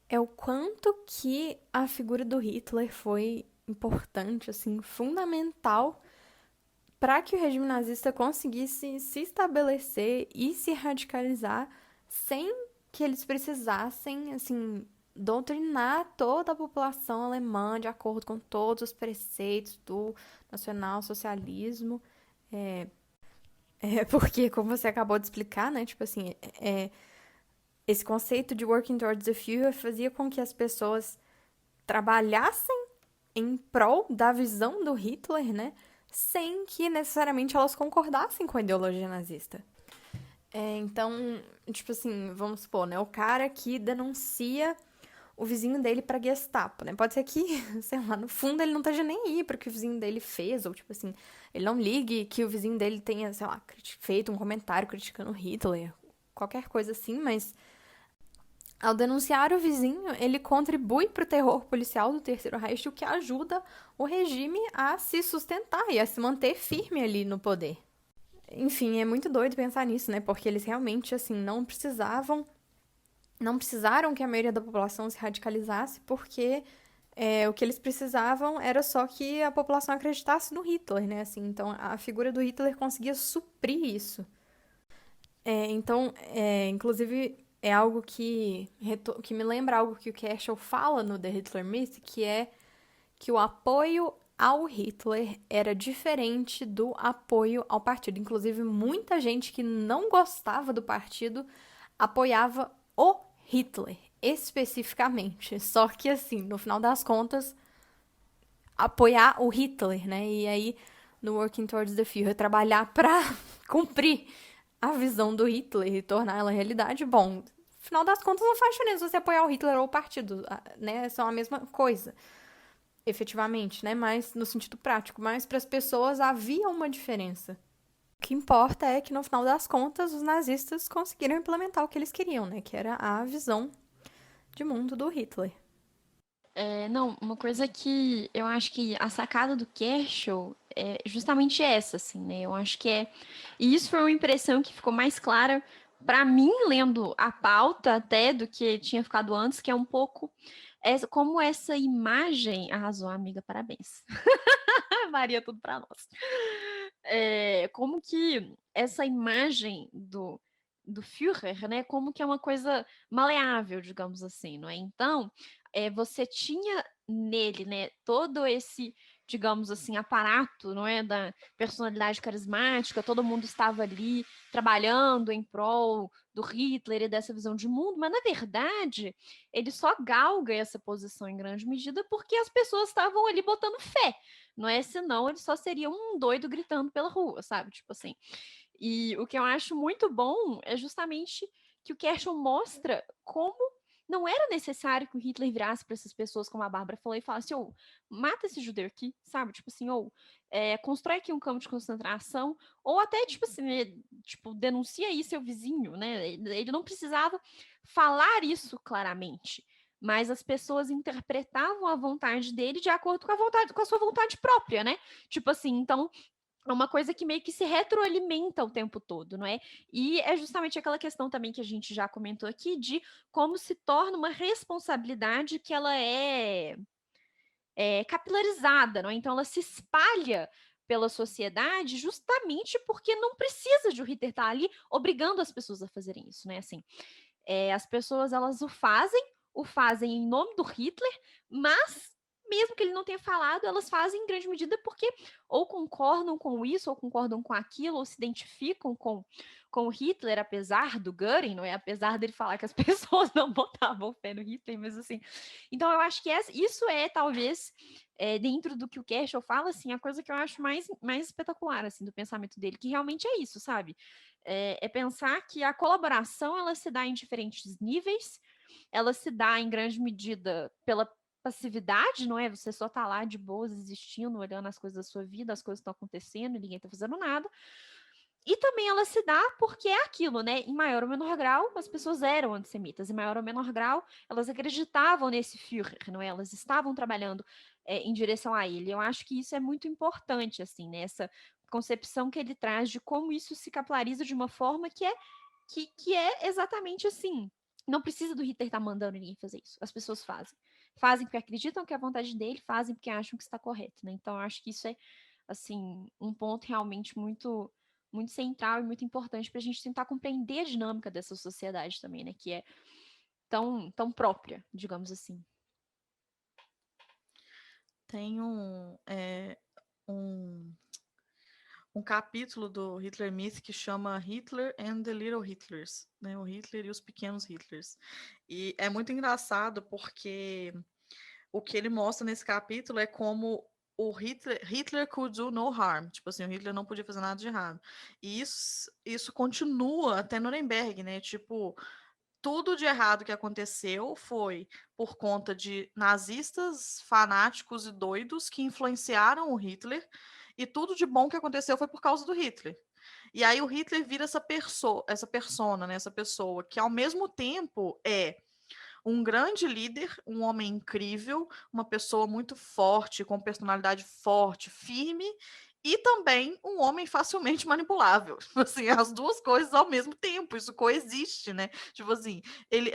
S1: é o quanto que a figura do Hitler foi importante, assim, fundamental para que o regime nazista conseguisse se estabelecer e se radicalizar sem que eles precisassem, assim, doutrinar toda a população alemã de acordo com todos os preceitos do nacionalsocialismo. Porque, como você acabou de explicar, né, tipo assim, esse conceito de working towards the Führer fazia com que as pessoas trabalhassem em prol da visão do Hitler, né, sem que necessariamente elas concordassem com a ideologia nazista. Então, tipo assim, vamos supor, né, o cara que denuncia o vizinho dele pra Gestapo, né? Pode ser que, sei lá, no fundo ele não esteja nem aí pro que o vizinho dele fez, ou tipo assim, ele não ligue que o vizinho dele tenha, sei lá, feito um comentário criticando Hitler, qualquer coisa assim, mas ao denunciar o vizinho, ele contribui pro terror policial do Terceiro Reich, o que ajuda o regime a se sustentar e a se manter firme ali no poder. Enfim, é muito doido pensar nisso, né? Porque eles realmente, assim, não precisaram que a maioria da população se radicalizasse, porque o que eles precisavam era só que a população acreditasse no Hitler, né? Assim, então, a figura do Hitler conseguia suprir isso. Inclusive, é algo que me lembra algo que o Kershaw fala no The Hitler Myth, que é que o apoio ao Hitler era diferente do apoio ao partido. Inclusive, muita gente que não gostava do partido apoiava o Hitler, especificamente. Só que, assim, no final das contas, apoiar o Hitler, né? E aí, no Working Towards the Führer, trabalhar pra cumprir a visão do Hitler e tornar ela realidade, bom, no final das contas não faz diferença você apoiar o Hitler ou o partido, né? São a mesma coisa, efetivamente, né? Mas no sentido prático. Mas para as pessoas havia uma diferença. O que importa é que, no final das contas, os nazistas conseguiram implementar o que eles queriam, né? Que era a visão de mundo do Hitler.
S2: Não, uma coisa que eu acho que a sacada do Kershaw é justamente essa, assim, né? Eu acho que E isso foi uma impressão que ficou mais clara para mim, lendo a pauta até do que tinha ficado antes, que é um pouco como essa imagem. Arrasou, amiga, parabéns. Varia tudo para nós. Como que essa imagem do Führer, né? Como que é uma coisa maleável, digamos assim, não é? Então, você tinha nele, né, todo esse, digamos assim, aparato, não é, da personalidade carismática, todo mundo estava ali trabalhando em prol do Hitler e dessa visão de mundo, mas na verdade ele só galga essa posição em grande medida porque as pessoas estavam ali botando fé, não é? Senão ele só seria um doido gritando pela rua, sabe? Tipo assim. E o que eu acho muito bom é justamente que o Kershaw mostra como não era necessário que o Hitler virasse para essas pessoas, como a Bárbara falou, e falasse, ou mata esse judeu aqui, sabe? Tipo assim, ou constrói aqui um campo de concentração, ou até, tipo assim, tipo, denuncia aí seu vizinho, né? Ele não precisava falar isso claramente, mas as pessoas interpretavam a vontade dele de acordo com a sua vontade própria, né? Tipo assim, então é uma coisa que meio que se retroalimenta o tempo todo, não é? E é justamente aquela questão também que a gente já comentou aqui de como se torna uma responsabilidade que ela é capilarizada, não é? Então ela se espalha pela sociedade justamente porque não precisa de o Hitler estar ali obrigando as pessoas a fazerem isso, né? Assim, as pessoas elas o fazem em nome do Hitler, mas mesmo que ele não tenha falado, elas fazem em grande medida porque ou concordam com isso, ou concordam com aquilo, ou se identificam com o Hitler, apesar do Göring, não é? Apesar dele falar que as pessoas não botavam fé no Hitler, mas assim. Então eu acho que isso é talvez dentro do que o Kershaw fala, assim, a coisa que eu acho mais espetacular assim do pensamento dele, que realmente é isso, sabe? Pensar que a colaboração ela se dá em diferentes níveis, ela se dá em grande medida pela passividade, não é? Você só tá lá de boas, existindo, olhando as coisas da sua vida, as coisas estão acontecendo e ninguém tá fazendo nada. E também ela se dá porque é aquilo, né? Em maior ou menor grau, as pessoas eram antissemitas. Em maior ou menor grau, elas acreditavam nesse Führer, não é? Elas estavam trabalhando em direção a ele. Eu acho que isso é muito importante, assim, né? Essa concepção que ele traz de como isso se capilariza de uma forma que é exatamente assim. Não precisa do Hitler estar mandando ninguém fazer isso. As pessoas fazem. Fazem porque acreditam que é a vontade dele, fazem porque acham que está correto, né? Então, eu acho que isso é, assim, um ponto realmente muito central e muito importante para a gente tentar compreender a dinâmica dessa sociedade também, né? Que é tão própria, digamos assim.
S3: Tem um, um capítulo do Hitler Myth que chama Hitler and the Little Hitlers, né? O Hitler e os pequenos Hitlers. E é muito engraçado porque o que ele mostra nesse capítulo é como o Hitler could do no harm. Tipo assim, o Hitler não podia fazer nada de errado. E isso continua até Nuremberg, né? Tipo, tudo de errado que aconteceu foi por conta de nazistas fanáticos e doidos que influenciaram o Hitler, e tudo de bom que aconteceu foi por causa do Hitler. E aí o Hitler vira essa persona, né? Essa pessoa que ao mesmo tempo é um grande líder, um homem incrível, uma pessoa muito forte, com personalidade forte, firme, e também um homem facilmente manipulável. Tipo assim, as duas coisas ao mesmo tempo, isso coexiste, né? Tipo assim, ele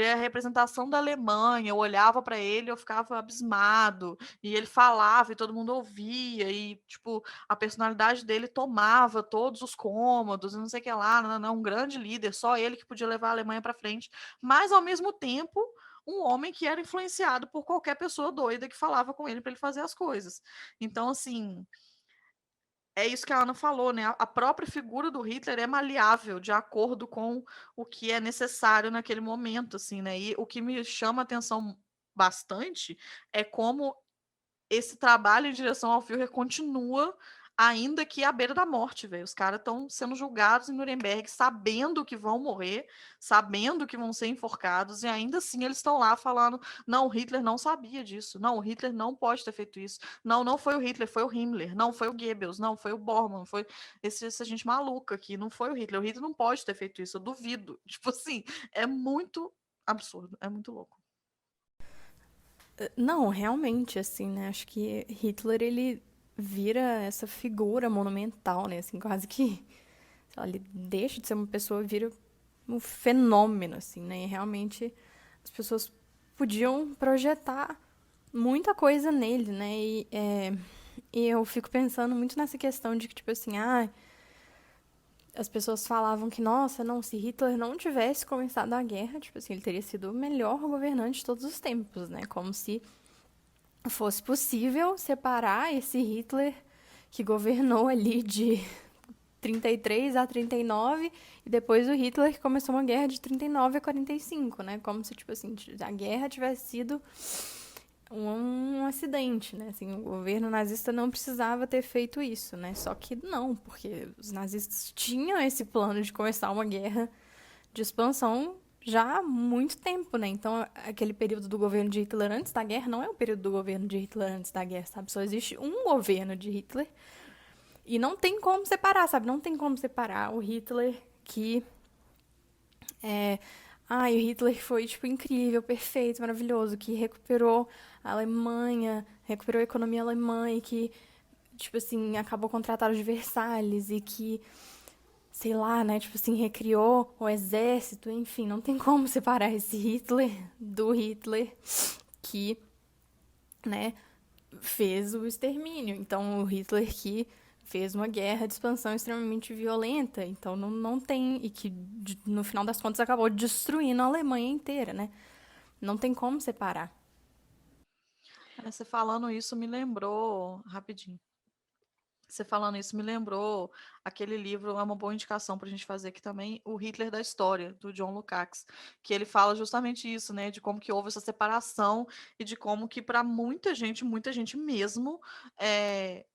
S3: é a representação da Alemanha, eu olhava para ele, eu ficava abismado, e ele falava e todo mundo ouvia, e tipo, a personalidade dele tomava todos os cômodos, não sei o que lá, não, um grande líder, só ele que podia levar a Alemanha para frente, mas ao mesmo tempo um homem que era influenciado por qualquer pessoa doida que falava com ele para ele fazer as coisas. Então, assim, é isso que a Ana falou, né? A própria figura do Hitler é maleável de acordo com o que é necessário naquele momento, assim, né? E o que me chama a atenção bastante é como esse trabalho em direção ao Führer continua ainda que à beira da morte, velho. Os caras estão sendo julgados em Nuremberg, sabendo que vão morrer, sabendo que vão ser enforcados, e ainda assim eles estão lá falando: não, o Hitler não sabia disso, não, o Hitler não pode ter feito isso, não, não foi o Hitler, foi o Himmler, não foi o Goebbels, não, foi o Bormann, foi essa gente maluca aqui, não foi o Hitler não pode ter feito isso, eu duvido. Tipo assim, é muito absurdo, é muito louco.
S1: Não, realmente, assim, né? Acho que Hitler, ele vira essa figura monumental, né? Assim, quase que, sei lá, ele deixa de ser uma pessoa, vira um fenômeno, assim, né? E realmente as pessoas podiam projetar muita coisa nele, né? E eu fico pensando muito nessa questão de que, tipo assim, as pessoas falavam que, nossa, não, se Hitler não tivesse começado a guerra, tipo assim, ele teria sido o melhor governante de todos os tempos, né? Como se fosse possível separar esse Hitler que governou ali de 33 a 39 e depois o Hitler que começou uma guerra de 39 a 45, né? Como se, tipo assim, a guerra tivesse sido um acidente, né? Assim, o governo nazista não precisava ter feito isso, né? Só que não, porque os nazistas tinham esse plano de começar uma guerra de expansão já há muito tempo, né? Então, aquele período do governo de Hitler antes da guerra não é o período do governo de Hitler antes da guerra, sabe? Só existe um governo de Hitler e não tem como separar, sabe? Não tem como separar o Hitler que o Hitler foi, tipo, incrível, perfeito, maravilhoso, que recuperou a Alemanha, recuperou a economia alemã e que, tipo assim, acabou com o Tratado de Versalhes e que, sei lá, né, tipo assim, recriou o exército, enfim, não tem como separar esse Hitler do Hitler que, né, fez o extermínio. Então, o Hitler que fez uma guerra de expansão extremamente violenta, então não tem, e que no final das contas acabou destruindo a Alemanha inteira, né? Não tem como separar.
S3: Você falando isso me lembrou, rapidinho. Você falando isso me lembrou aquele livro, é uma boa indicação para a gente fazer aqui também, O Hitler da História, do John Lukács, que ele fala justamente isso, né, de como que houve essa separação e de como que para muita gente mesmo,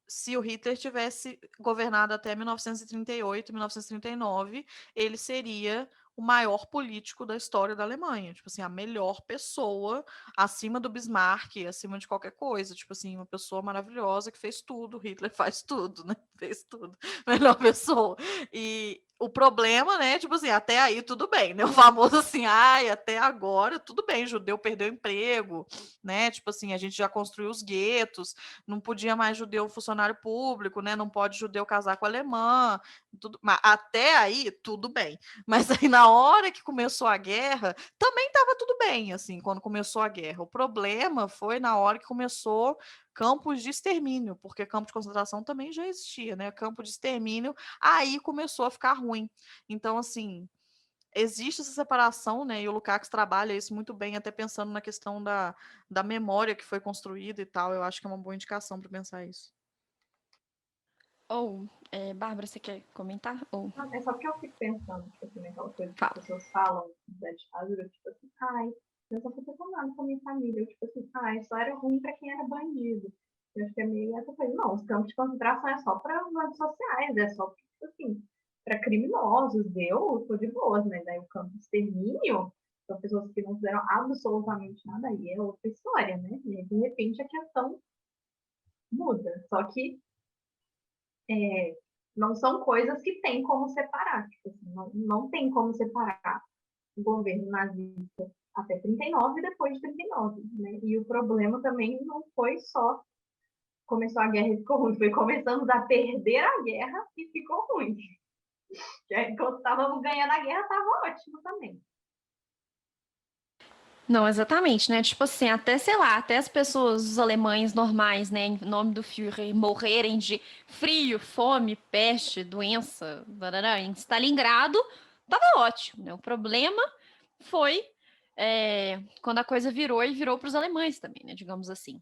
S3: se o Hitler tivesse governado até 1938, 1939, ele seria o maior político da história da Alemanha, tipo assim, a melhor pessoa acima do Bismarck, acima de qualquer coisa, tipo assim, uma pessoa maravilhosa que fez tudo, Hitler faz tudo, né? Fez tudo, melhor pessoa. E o problema, né, tipo assim, até aí tudo bem, né? O famoso assim, ai, até agora tudo bem, judeu perdeu emprego, né? Tipo assim, a gente já construiu os guetos, não podia mais judeu funcionário público, né? Não pode judeu casar com alemã, tudo, mas até aí tudo bem. Mas aí na hora que começou a guerra, também estava tudo bem, assim, quando começou a guerra. O problema foi na hora que começou campos de extermínio, porque campo de concentração também já existia, né? Campo de extermínio, aí começou a ficar ruim. Então, assim, existe essa separação, né? E o Lukács trabalha isso muito bem, até pensando na questão da memória que foi construída e tal. Eu acho que é uma boa indicação para pensar isso.
S2: Bárbara, você quer comentar? Ou
S4: Não, é só porque eu fico pensando, tipo assim, naquela coisa que as
S2: fala.
S4: pessoas falam da ditadura, tipo assim, ai, eu só fui nada com a minha família. Eu, tipo assim, ai, só era ruim pra quem era bandido. Eu acho que é meio essa coisa. Não, os campos de concentração é só para redes sociais, é só, tipo assim, para criminosos, deu, tô de boas, mas aí o campo de extermínio, são pessoas que não fizeram absolutamente nada, aí é outra história, né? E aí, de repente a questão muda. Só que não são coisas que tem como separar. Tipo assim, não tem como separar o governo nazista até 39 e depois de 39. Né? E o problema também não foi só começou a guerra e ficou ruim, foi começando a perder a guerra e ficou ruim. Quando estávamos ganhando a guerra, estava ótimo também.
S2: Não, exatamente, né? Tipo assim, até, sei lá, até as pessoas, os alemães normais, né, em nome do Führer, morrerem de frio, fome, peste, doença, barará, em Stalingrado, tava ótimo, né? O problema foi quando a coisa virou e virou para os alemães também, né? Digamos assim.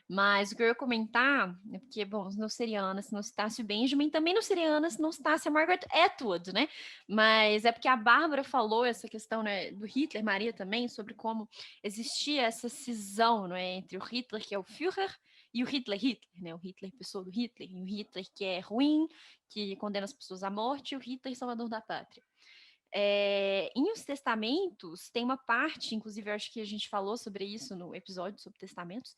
S2: Mas o que eu ia comentar, é porque, bom, não seria Ana se não citasse o Benjamin, também não seria Ana se não citasse a Margaret Atwood, né? Mas é porque a Bárbara falou essa questão, né, do Hitler, Maria também, sobre como existia essa cisão, né, entre o Hitler, que é o Führer, e o Hitler, né? O Hitler, pessoa do Hitler, e o Hitler que é ruim, que condena as pessoas à morte, e o Hitler, salvador da pátria. Em Os Testamentos, tem uma parte, inclusive, eu acho que a gente falou sobre isso no episódio sobre testamentos,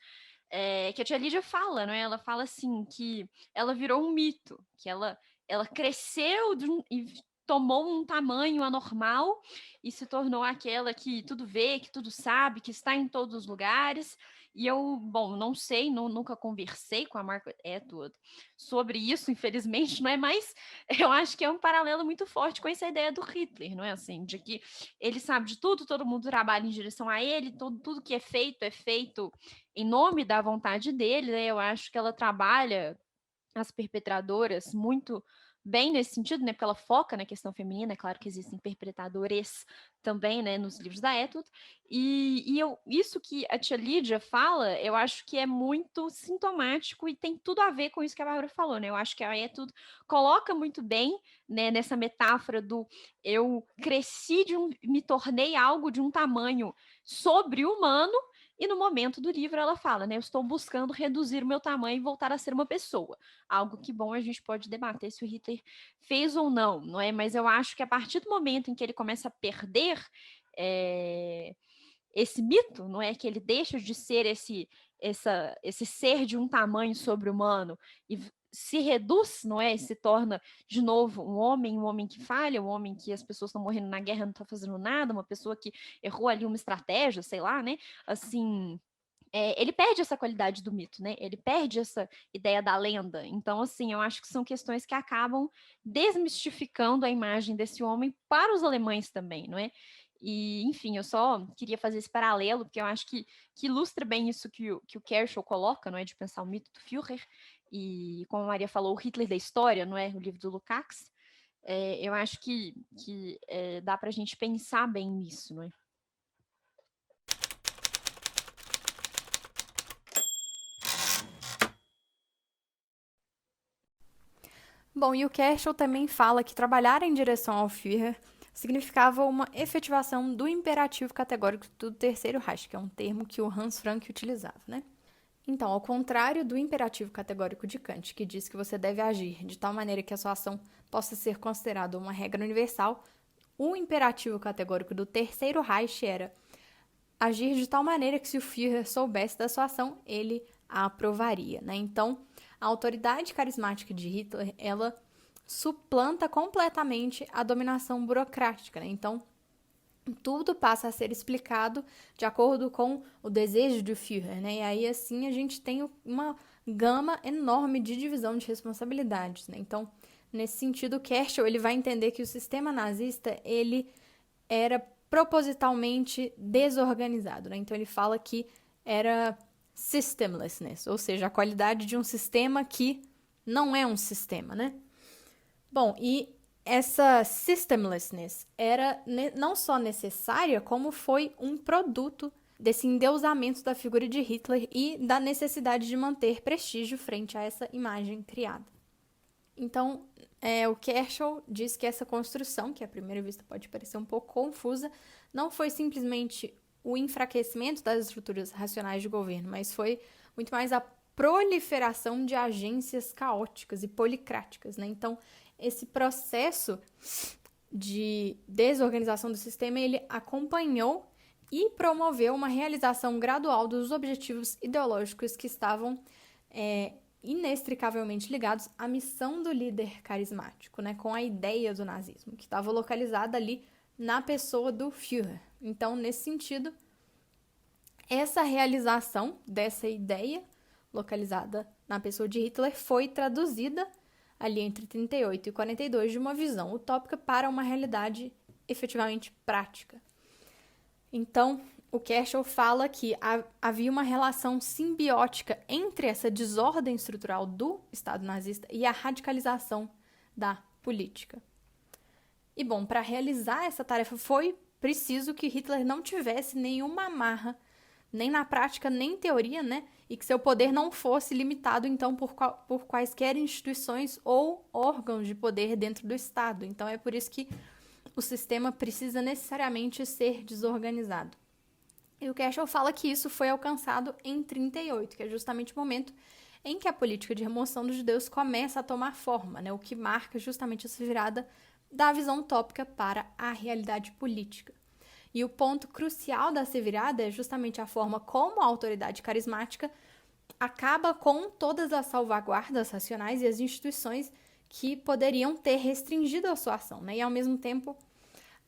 S2: que a tia Lídia fala, né? Ela fala assim que ela virou um mito, que ela cresceu e tomou um tamanho anormal e se tornou aquela que tudo vê, que tudo sabe, que está em todos os lugares. E eu, bom, não sei, nunca conversei com a Margaret Atwood sobre isso, infelizmente, não é? Mas eu acho que é um paralelo muito forte com essa ideia do Hitler, não é assim? De que ele sabe de tudo, todo mundo trabalha em direção a ele, tudo que é feito em nome da vontade dele, né? Eu acho que ela trabalha as perpetradoras muito bem nesse sentido, né? Porque ela foca na questão feminina, é claro que existem perpetradores também, né, nos livros da Atwood, isso que a tia Lídia fala, eu acho que é muito sintomático e tem tudo a ver com isso que a Bárbara falou, né? Eu acho que a Atwood coloca muito bem, né, nessa metáfora do eu cresci me tornei algo de um tamanho sobre-humano E no momento do livro ela fala, né, eu estou buscando reduzir o meu tamanho e voltar a ser uma pessoa. Algo que, bom, a gente pode debater se o Hitler fez ou não, não é? Mas eu acho que a partir do momento em que ele começa a perder esse mito, não é? Que ele deixa de ser esse ser de um tamanho sobre-humano e se reduz, não é? E se torna, de novo, um homem que falha, um homem que as pessoas estão morrendo na guerra e não está fazendo nada, uma pessoa que errou ali uma estratégia, sei lá, né? Assim, ele perde essa qualidade do mito, né? Ele perde essa ideia da lenda. Então, assim, eu acho que são questões que acabam desmistificando a imagem desse homem para os alemães também, não é? E, enfim, eu só queria fazer esse paralelo, porque eu acho que ilustra bem isso que o Kershaw coloca, não é? De pensar o mito do Führer. E, como a Maria falou, o Hitler da história, não é? O livro do Lukács. Eu acho que dá para a gente pensar bem nisso, não é?
S1: Bom, e o Kershaw também fala que trabalhar em direção ao Führer significava uma efetivação do imperativo categórico do Terceiro Reich, que é um termo que o Hans Frank utilizava, né? Então, ao contrário do imperativo categórico de Kant, que diz que você deve agir de tal maneira que a sua ação possa ser considerada uma regra universal, o imperativo categórico do Terceiro Reich era agir de tal maneira que se o Führer soubesse da sua ação, ele a aprovaria, né? Então, a autoridade carismática de Hitler, ela suplanta completamente a dominação burocrática, né? Então, tudo passa a ser explicado de acordo com o desejo do Führer, né? E aí, assim, a gente tem uma gama enorme de divisão de responsabilidades, né? Então, nesse sentido, Kershaw, ele vai entender que o sistema nazista, ele era propositalmente desorganizado, né? Então, ele fala que era systemlessness, ou seja, a qualidade de um sistema que não é um sistema, né? Bom, e essa systemlessness era não só necessária, como foi um produto desse endeusamento da figura de Hitler e da necessidade de manter prestígio frente a essa imagem criada. Então, o Kershaw diz que essa construção, que à primeira vista pode parecer um pouco confusa, não foi simplesmente o enfraquecimento das estruturas racionais de governo, mas foi muito mais a proliferação de agências caóticas e policráticas, né? Então, esse processo de desorganização do sistema, ele acompanhou e promoveu uma realização gradual dos objetivos ideológicos que estavam inextricavelmente ligados à missão do líder carismático, né, com a ideia do nazismo, que estava localizada ali na pessoa do Führer. Então, nesse sentido, essa realização dessa ideia localizada na pessoa de Hitler foi traduzida ali entre 38 e 42 de uma visão utópica para uma realidade efetivamente prática. Então, o Kershaw fala que havia uma relação simbiótica entre essa desordem estrutural do Estado nazista e a radicalização da política. E, bom, para realizar essa tarefa foi preciso que Hitler não tivesse nenhuma amarra, nem na prática, nem em teoria, né? E que seu poder não fosse limitado, então, por quaisquer instituições ou órgãos de poder dentro do Estado. Então, é por isso que o sistema precisa necessariamente ser desorganizado. E o Kershaw fala que isso foi alcançado em 38, que é justamente o momento em que a política de remoção dos judeus começa a tomar forma, né? O que marca justamente essa virada da visão utópica para a realidade política. E o ponto crucial dessa virada é justamente a forma como a autoridade carismática acaba com todas as salvaguardas racionais e as instituições que poderiam ter restringido a sua ação, né? E, ao mesmo tempo,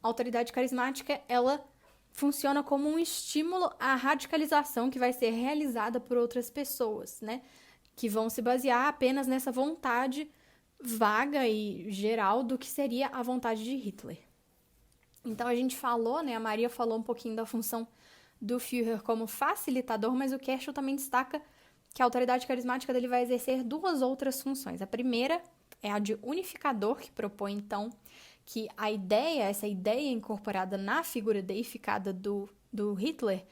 S1: a autoridade carismática, ela funciona como um estímulo à radicalização que vai ser realizada por outras pessoas, né? Que vão se basear apenas nessa vontade vaga e geral do que seria a vontade de Hitler. Então, a gente falou, né? A Maria falou um pouquinho da função do Führer como facilitador, mas o Kershaw também destaca que a autoridade carismática dele vai exercer duas outras funções. A primeira é a de unificador, que propõe, então, que essa ideia incorporada na figura deificada do Hitler,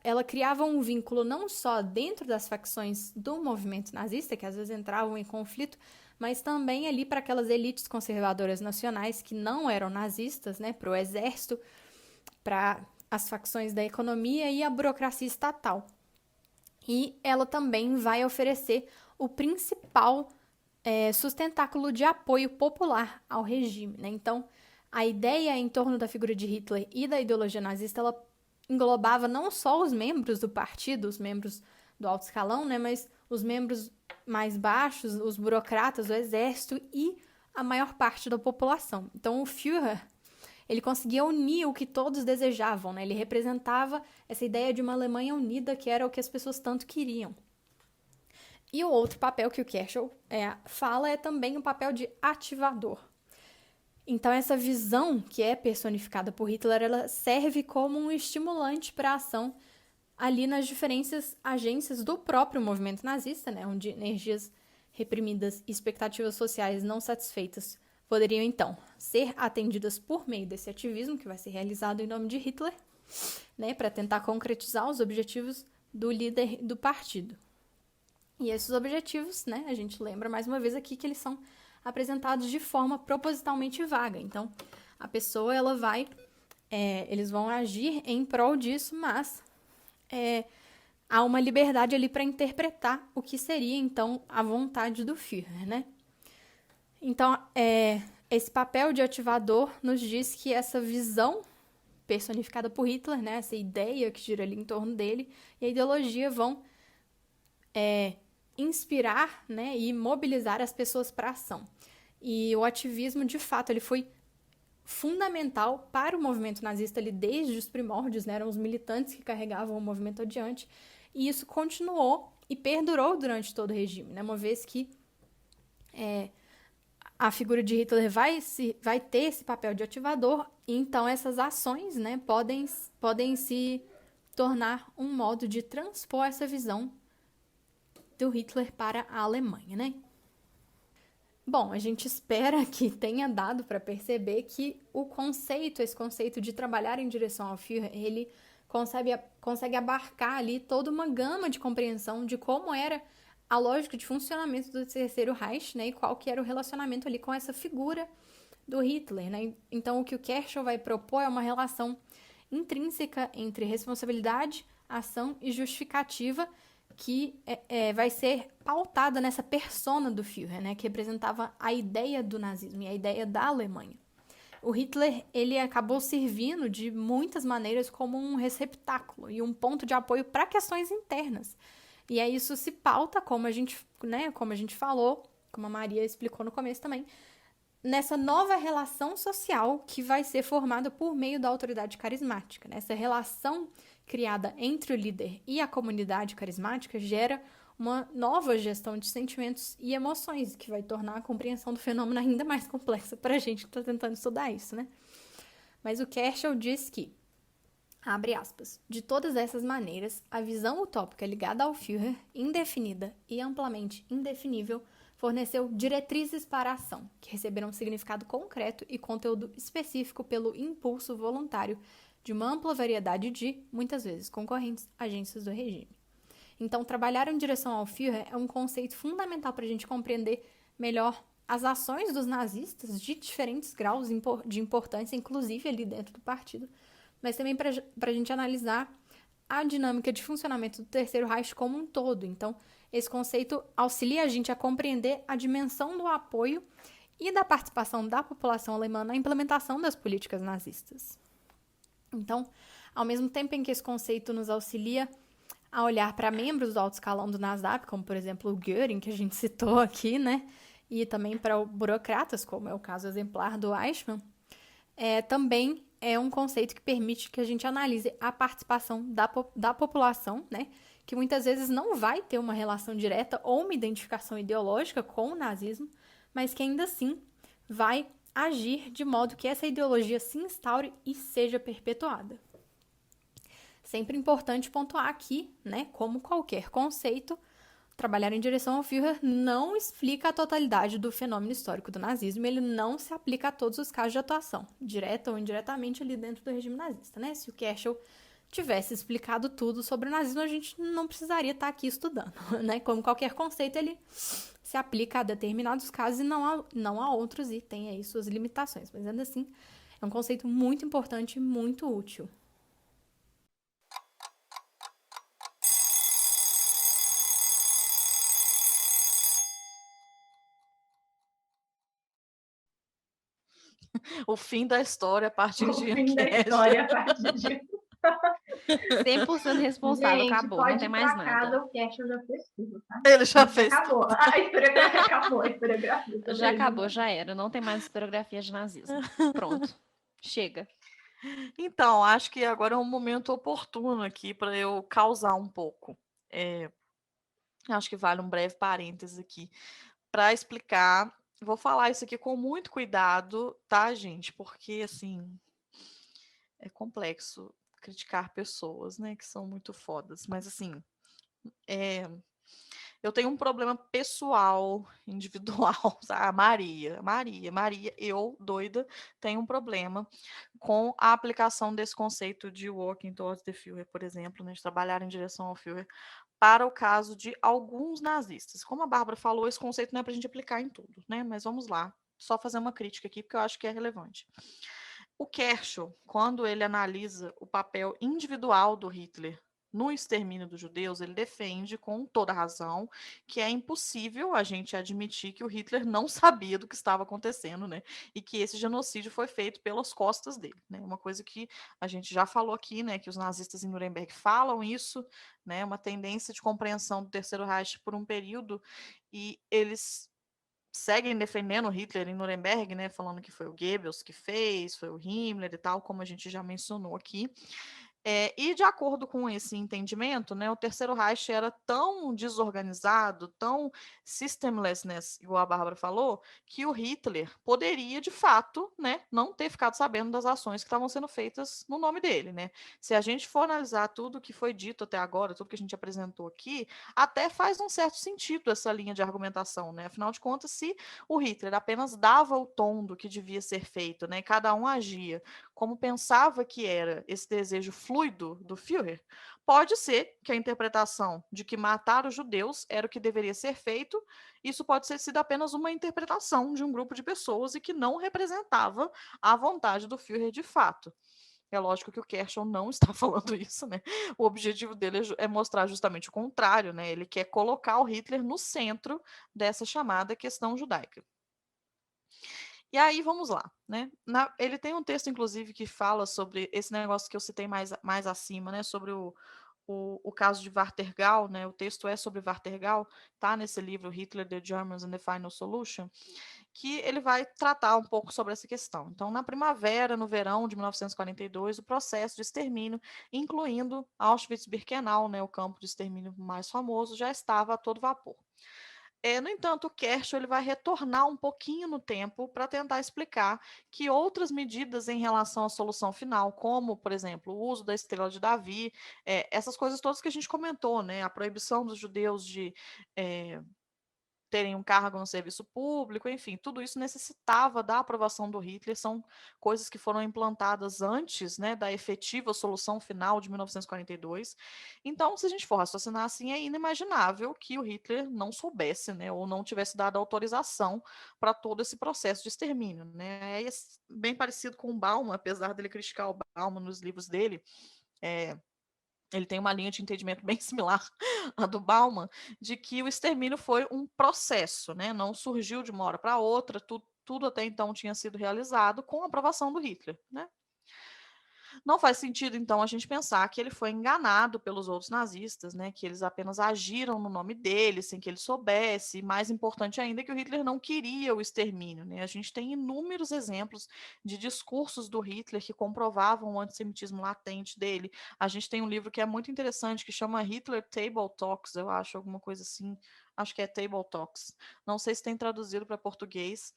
S1: ela criava um vínculo não só dentro das facções do movimento nazista, que às vezes entravam em conflito, mas também ali para aquelas elites conservadoras nacionais que não eram nazistas, né, para o exército, para as facções da economia e a burocracia estatal. E ela também vai oferecer o principal sustentáculo de apoio popular ao regime, né? Então, a ideia em torno da figura de Hitler e da ideologia nazista, ela englobava não só os membros do partido, os membros do alto escalão, né, mas os membros mais baixos, os burocratas, o exército e a maior parte da população. Então, o Führer, ele conseguia unir o que todos desejavam, né? Ele representava essa ideia de uma Alemanha unida, que era o que as pessoas tanto queriam. E o outro papel que o Kerschel fala é também o papel de ativador. Então, essa visão que é personificada por Hitler, ela serve como um estimulante para a ação ali nas diferentes agências do próprio movimento nazista, né? Onde energias reprimidas e expectativas sociais não satisfeitas poderiam, então, ser atendidas por meio desse ativismo, que vai ser realizado em nome de Hitler, né? Para tentar concretizar os objetivos do líder do partido. E esses objetivos, né? A gente lembra mais uma vez aqui que eles são apresentados de forma propositalmente vaga. Então, a pessoa, ela vai... eles vão agir em prol disso, mas há uma liberdade ali para interpretar o que seria, então, a vontade do Führer, né? Então, esse papel de ativador nos diz que essa visão personificada por Hitler, né? Essa ideia que gira ali em torno dele, e a ideologia vão inspirar, né, e mobilizar as pessoas para a ação. E o ativismo, de fato, ele foi fundamental para o movimento nazista ali desde os primórdios, né? Eram os militantes que carregavam o movimento adiante, e isso continuou e perdurou durante todo o regime, né? Uma vez que a figura de Hitler vai ter esse papel de ativador, e então essas ações, né, podem se tornar um modo de transpor essa visão do Hitler para a Alemanha, né? Bom, a gente espera que tenha dado para perceber que esse conceito de trabalhar em direção ao Führer, ele consegue abarcar ali toda uma gama de compreensão de como era a lógica de funcionamento do Terceiro Reich, né, e qual que era o relacionamento ali com essa figura do Hitler, né? Então, o que o Kerschel vai propor é uma relação intrínseca entre responsabilidade, ação e justificativa, que vai ser pautada nessa persona do Führer, né, que representava a ideia do nazismo e a ideia da Alemanha. O Hitler, ele acabou servindo de muitas maneiras como um receptáculo e um ponto de apoio para questões internas. E aí isso se pauta, como a gente falou, como a Maria explicou no começo também, nessa nova relação social que vai ser formada por meio da autoridade carismática, né? Essa relação criada entre o líder e a comunidade carismática gera uma nova gestão de sentimentos e emoções, que vai tornar a compreensão do fenômeno ainda mais complexa para a gente que está tentando estudar isso, né? Mas o Kerschel diz que, abre aspas, de todas essas maneiras, a visão utópica ligada ao Führer, indefinida e amplamente indefinível, forneceu diretrizes para a ação, que receberam significado concreto e conteúdo específico pelo impulso voluntário de uma ampla variedade de, muitas vezes, concorrentes agências do regime. Então, trabalhar em direção ao Führer é um conceito fundamental para a gente compreender melhor as ações dos nazistas de diferentes graus de importância, inclusive ali dentro do partido, mas também para a gente analisar a dinâmica de funcionamento do Terceiro Reich como um todo. Então, esse conceito auxilia a gente a compreender a dimensão do apoio e da participação da população alemã na implementação das políticas nazistas. Então, ao mesmo tempo em que esse conceito nos auxilia a olhar para membros do alto escalão do NSDAP, como, por exemplo, o Göring, que a gente citou aqui, né? E também para burocratas, como é o caso exemplar do Eichmann, também é um conceito que permite que a gente analise a participação da população, né? Que muitas vezes não vai ter uma relação direta ou uma identificação ideológica com o nazismo, mas que ainda assim vai agir de modo que essa ideologia se instaure e seja perpetuada. Sempre importante pontuar aqui, né, como qualquer conceito, trabalhar em direção ao Führer não explica a totalidade do fenômeno histórico do nazismo, ele não se aplica a todos os casos de atuação, direta ou indiretamente ali dentro do regime nazista, né? Se o Kerschel tivesse explicado tudo sobre o nazismo, a gente não precisaria estar aqui estudando, né? Como qualquer conceito, ele se aplica a determinados casos e não a outros, e tem aí suas limitações, mas ainda assim é um conceito muito importante e muito útil.
S3: O fim da história a partir
S4: O
S3: de
S4: fim da
S3: Ankesh.
S4: história a partir de...
S2: 100% responsável,
S4: Gente,
S2: acabou, não
S4: pode
S2: tem
S4: ir
S2: mais
S4: pra
S2: nada.
S4: casa, o cast eu já fiz tudo, tá?
S3: Ele já
S4: Isso
S3: fez
S4: acabou.
S3: tudo.
S4: A historiografia acabou, a historiografia.
S2: Já acabou, já era. Não tem mais historiografia de nazismo. Pronto. Chega.
S3: Então, acho que agora é um momento oportuno aqui para eu causar um pouco. Acho que vale um breve parênteses aqui para explicar. Vou falar isso aqui com muito cuidado, tá, gente? Porque, assim, é complexo criticar pessoas, né, que são muito fodas. Mas, assim, eu tenho um problema pessoal, individual, a Maria, eu, doida, tenho um problema com a aplicação desse conceito de working towards the Führer, por exemplo, né, de trabalhar em direção ao Führer, para o caso de alguns nazistas. Como a Bárbara falou, esse conceito não é para a gente aplicar em tudo, né? Mas vamos lá, só fazer uma crítica aqui, porque eu acho que é relevante. O Kershaw, quando ele analisa o papel individual do Hitler no extermínio dos judeus, ele defende com toda razão que é impossível a gente admitir que o Hitler não sabia do que estava acontecendo, né? E que esse genocídio foi feito pelas costas dele, né? Uma coisa que a gente já falou aqui, né? Que os nazistas em Nuremberg falam isso, né? Uma tendência de compreensão do Terceiro Reich por um período, e eles seguem defendendo Hitler em Nuremberg, né, falando que foi o Goebbels que fez, foi o Himmler e tal, como a gente já mencionou aqui. E de acordo com esse entendimento, né, o Terceiro Reich era tão desorganizado, tão systemlessness, igual a Bárbara falou, que o Hitler poderia, de fato, né, não ter ficado sabendo das ações que estavam sendo feitas no nome dele. Né? Se a gente for analisar tudo que foi dito até agora, tudo que a gente apresentou aqui, até faz um certo sentido essa linha de argumentação. Né? Afinal de contas, se o Hitler apenas dava o tom do que devia ser feito, né, e cada um agia como pensava que era esse desejo fluido do Führer, pode ser que a interpretação de que matar os judeus era o que deveria ser feito, isso pode ter sido apenas uma interpretação de um grupo de pessoas e que não representava a vontade do Führer de fato. É lógico que o Kershaw não está falando isso, né? O objetivo dele é mostrar justamente o contrário, né? Ele quer colocar o Hitler no centro dessa chamada questão judaica. E aí, vamos lá, né? Ele tem um texto, inclusive, que fala sobre esse negócio que eu citei mais acima, né? Sobre o caso de Wartergal, né? O texto é sobre Wartergal, tá nesse livro Hitler, the Germans and the Final Solution, que ele vai tratar um pouco sobre essa questão. Então, na primavera, no verão de 1942, o processo de extermínio, incluindo Auschwitz-Birkenau, né? O campo de extermínio mais famoso, já estava a todo vapor. No entanto, o Kershaw ele vai retornar um pouquinho no tempo para tentar explicar que outras medidas em relação à solução final, como, por exemplo, o uso da estrela de Davi, essas coisas todas que a gente comentou, né, a proibição dos judeus de terem um cargo no serviço público, enfim, tudo isso necessitava da aprovação do Hitler, são coisas que foram implantadas antes, né, da efetiva solução final de 1942. Então, se a gente for raciocinar assim, é inimaginável que o Hitler não soubesse, né, ou não tivesse dado autorização para todo esse processo de extermínio, né? É bem parecido com o Bauman, apesar dele criticar o Bauman nos livros dele, ele tem uma linha de entendimento bem similar à do Bauman, de que o extermínio foi um processo, né? Não surgiu de uma hora para outra, tudo até então tinha sido realizado com a aprovação do Hitler. Né? Não faz sentido, então, a gente pensar que ele foi enganado pelos outros nazistas, né? Que eles apenas agiram no nome dele, sem que ele soubesse. E mais importante ainda, que o Hitler não queria o extermínio, né? A gente tem inúmeros exemplos de discursos do Hitler que comprovavam o antissemitismo latente dele. A gente tem um livro que é muito interessante, que chama Hitler Table Talks, eu acho, alguma coisa assim. Acho que é Table Talks. Não sei se tem traduzido para português,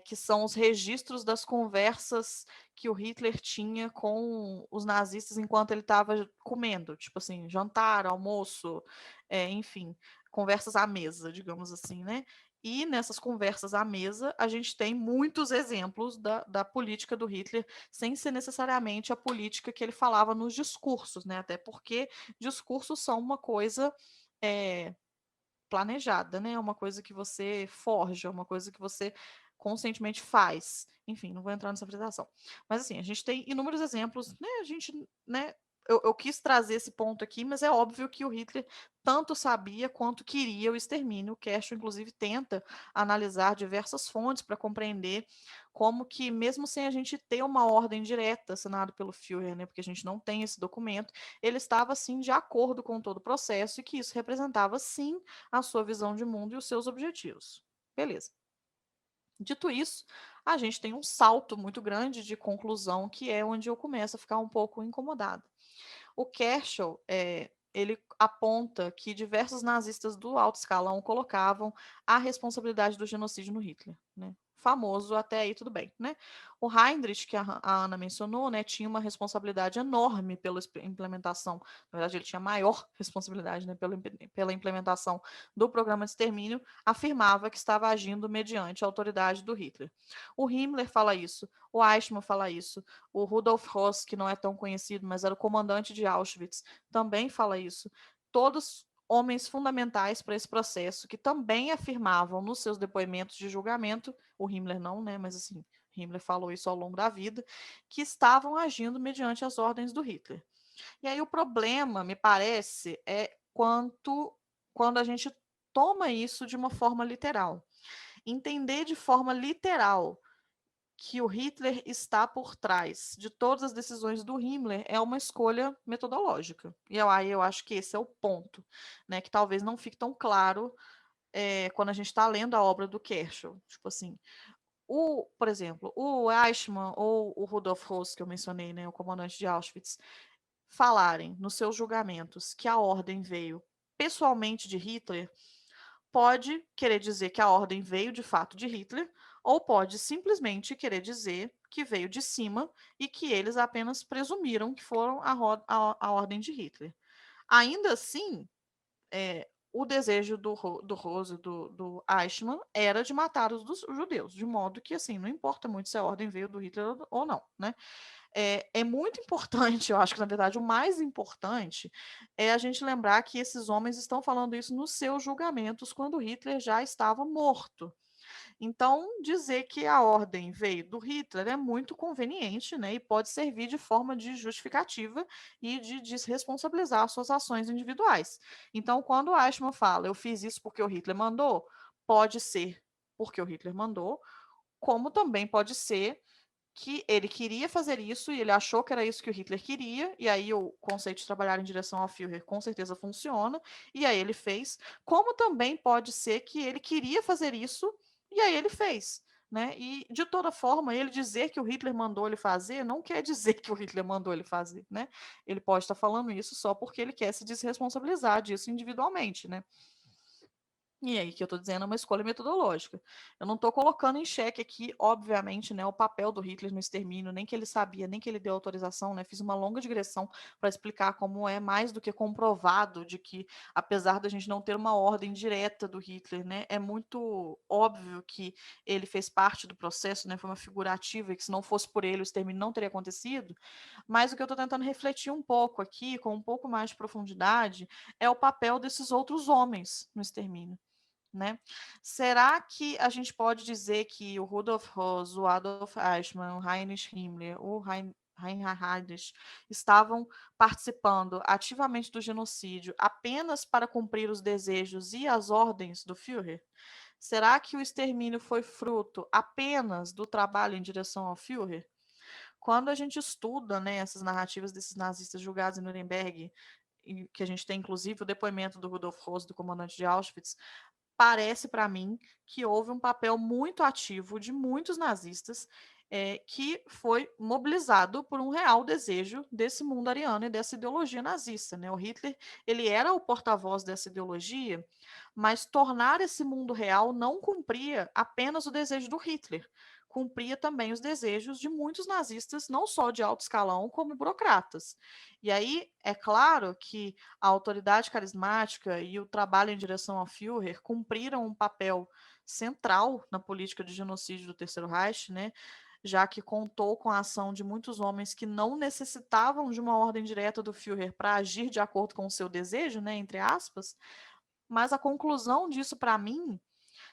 S3: que são os registros das conversas que o Hitler tinha com os nazistas enquanto ele estava comendo, tipo assim, jantar, almoço, enfim, conversas à mesa, digamos assim, né? E nessas conversas à mesa, a gente tem muitos exemplos da política do Hitler, sem ser necessariamente a política que ele falava nos discursos, né? Até porque discursos são uma coisa planejada, né? É uma coisa que você forja, uma coisa que você conscientemente faz. Enfim, não vou entrar nessa apresentação. Mas assim, a gente tem inúmeros exemplos, né? A gente, né, eu quis trazer esse ponto aqui, mas é óbvio que o Hitler tanto sabia quanto queria o extermínio. O Kershaw, inclusive, tenta analisar diversas fontes para compreender como que, mesmo sem a gente ter uma ordem direta assinada pelo Führer, né, porque a gente não tem esse documento, ele estava, sim, de acordo com todo o processo e que isso representava, sim, a sua visão de mundo e os seus objetivos. Beleza. Dito isso, a gente tem um salto muito grande de conclusão, que é onde eu começo a ficar um pouco incomodada. O Kershaw, ele aponta que diversos nazistas do alto escalão colocavam a responsabilidade do genocídio no Hitler, né? Famoso até aí, tudo bem, né? O Heinrich, que a Ana mencionou, né, tinha uma responsabilidade enorme pela implementação, na verdade ele tinha maior responsabilidade, né, pela implementação do programa de extermínio, afirmava que estava agindo mediante a autoridade do Hitler. O Himmler fala isso, o Eichmann fala isso, o Rudolf Höss, que não é tão conhecido, mas era o comandante de Auschwitz, também fala isso. Todos homens fundamentais para esse processo, que também afirmavam nos seus depoimentos de julgamento, o Himmler não, né, mas assim, Himmler falou isso ao longo da vida, que estavam agindo mediante as ordens do Hitler. E aí o problema, me parece, é quando a gente toma isso de uma forma literal. Entender de forma literal que o Hitler está por trás de todas as decisões do Himmler é uma escolha metodológica. E aí eu acho que esse é o ponto, né? Que talvez não fique tão claro quando a gente está lendo a obra do Kershaw. Tipo assim, por exemplo, o Eichmann ou o Rudolf Höss, que eu mencionei, né, o comandante de Auschwitz, falarem nos seus julgamentos que a ordem veio pessoalmente de Hitler, pode querer dizer que a ordem veio de fato de Hitler, ou pode simplesmente querer dizer que veio de cima e que eles apenas presumiram que foram a ordem de Hitler. Ainda assim, o desejo do Rose, do Eichmann, era de matar os judeus, de modo que, assim, não importa muito se a ordem veio do Hitler ou não, né? É muito importante, eu acho que, na verdade, o mais importante é a gente lembrar que esses homens estão falando isso nos seus julgamentos, quando Hitler já estava morto. Então, dizer que a ordem veio do Hitler é muito conveniente, né, e pode servir de forma de justificativa e de desresponsabilizar suas ações individuais. Então, quando o Eichmann fala, eu fiz isso porque o Hitler mandou, pode ser porque o Hitler mandou, como também pode ser que ele queria fazer isso e ele achou que era isso que o Hitler queria, e aí o conceito de trabalhar em direção ao Führer com certeza funciona, e aí ele fez, como também pode ser que ele queria fazer isso, e aí ele fez. Né? E, de toda forma, ele dizer que o Hitler mandou ele fazer não quer dizer que o Hitler mandou ele fazer. Né? Ele pode estar falando isso só porque ele quer se desresponsabilizar disso individualmente. Né? E aí, que eu estou dizendo, é uma escolha metodológica. Eu não estou colocando em xeque aqui, obviamente, né, o papel do Hitler no extermínio, nem que ele sabia, nem que ele deu autorização, né? Fiz uma longa digressão para explicar como é mais do que comprovado de que, apesar da gente não ter uma ordem direta do Hitler, né, é muito óbvio que ele fez parte do processo, né? Foi uma figura ativa e que se não fosse por ele o extermínio não teria acontecido. Mas o que eu estou tentando refletir um pouco aqui, com um pouco mais de profundidade, é o papel desses outros homens no extermínio. Né? Será que a gente pode dizer que o Rudolf Höss, o Adolf Eichmann, o Heinrich Himmler, o Reinhard Heydrich estavam participando ativamente do genocídio apenas para cumprir os desejos e as ordens do Führer? Será que o extermínio foi fruto apenas do trabalho em direção ao Führer? Quando a gente estuda, né, essas narrativas desses nazistas julgados em Nuremberg, que a gente tem inclusive o depoimento do Rudolf Höss, do comandante de Auschwitz, parece para mim que houve um papel muito ativo de muitos nazistas que foi mobilizado por um real desejo desse mundo ariano e dessa ideologia nazista. Né? O Hitler ele era o porta-voz dessa ideologia, mas tornar esse mundo real não cumpria apenas o desejo do Hitler, cumpria também os desejos de muitos nazistas, não só de alto escalão, como burocratas. E aí, é claro que a autoridade carismática e o trabalho em direção ao Führer cumpriram um papel central na política de genocídio do Terceiro Reich, né? Já que contou com a ação de muitos homens que não necessitavam de uma ordem direta do Führer para agir de acordo com o seu desejo, né, entre aspas, mas a conclusão disso para mim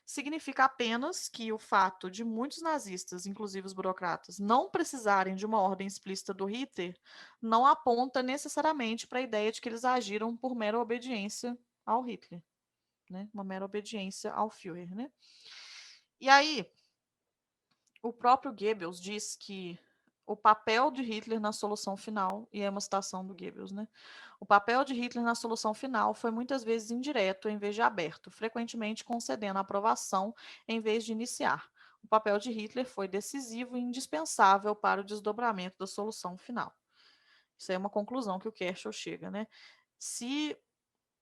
S3: significa apenas que o fato de muitos nazistas, inclusive os burocratas, não precisarem de uma ordem explícita do Hitler, não aponta necessariamente para a ideia de que eles agiram por mera obediência ao Hitler, né? Uma mera obediência ao Führer, né? E aí, o próprio Goebbels diz que o papel de Hitler na solução final, e é uma citação do Goebbels, né? O papel de Hitler na solução final foi muitas vezes indireto em vez de aberto, frequentemente concedendo aprovação em vez de iniciar. O papel de Hitler foi decisivo e indispensável para o desdobramento da solução final. Isso é uma conclusão que o Kerschel chega, né? Se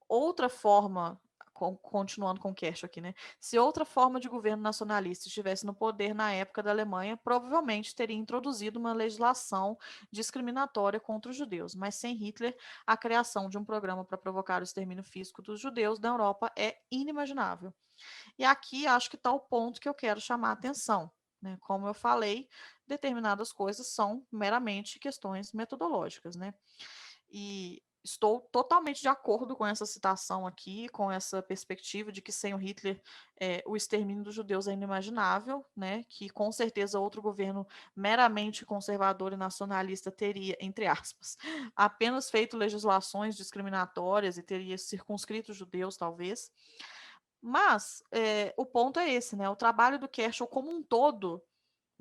S3: outra forma, continuando com o Kersh aqui, né? Se outra forma de governo nacionalista estivesse no poder na época da Alemanha, provavelmente teria introduzido uma legislação discriminatória contra os judeus. Mas sem Hitler, a criação de um programa para provocar o extermínio físico dos judeus na Europa é inimaginável. E aqui acho que está o ponto que eu quero chamar a atenção. Né? Como eu falei, determinadas coisas são meramente questões metodológicas, né? E estou totalmente de acordo com essa citação aqui, com essa perspectiva de que sem o Hitler o extermínio dos judeus é inimaginável, né? Que com certeza outro governo meramente conservador e nacionalista teria, entre aspas, apenas feito legislações discriminatórias e teria circunscrito os judeus, talvez. Mas o ponto é esse, né? O trabalho do Kerschel como um todo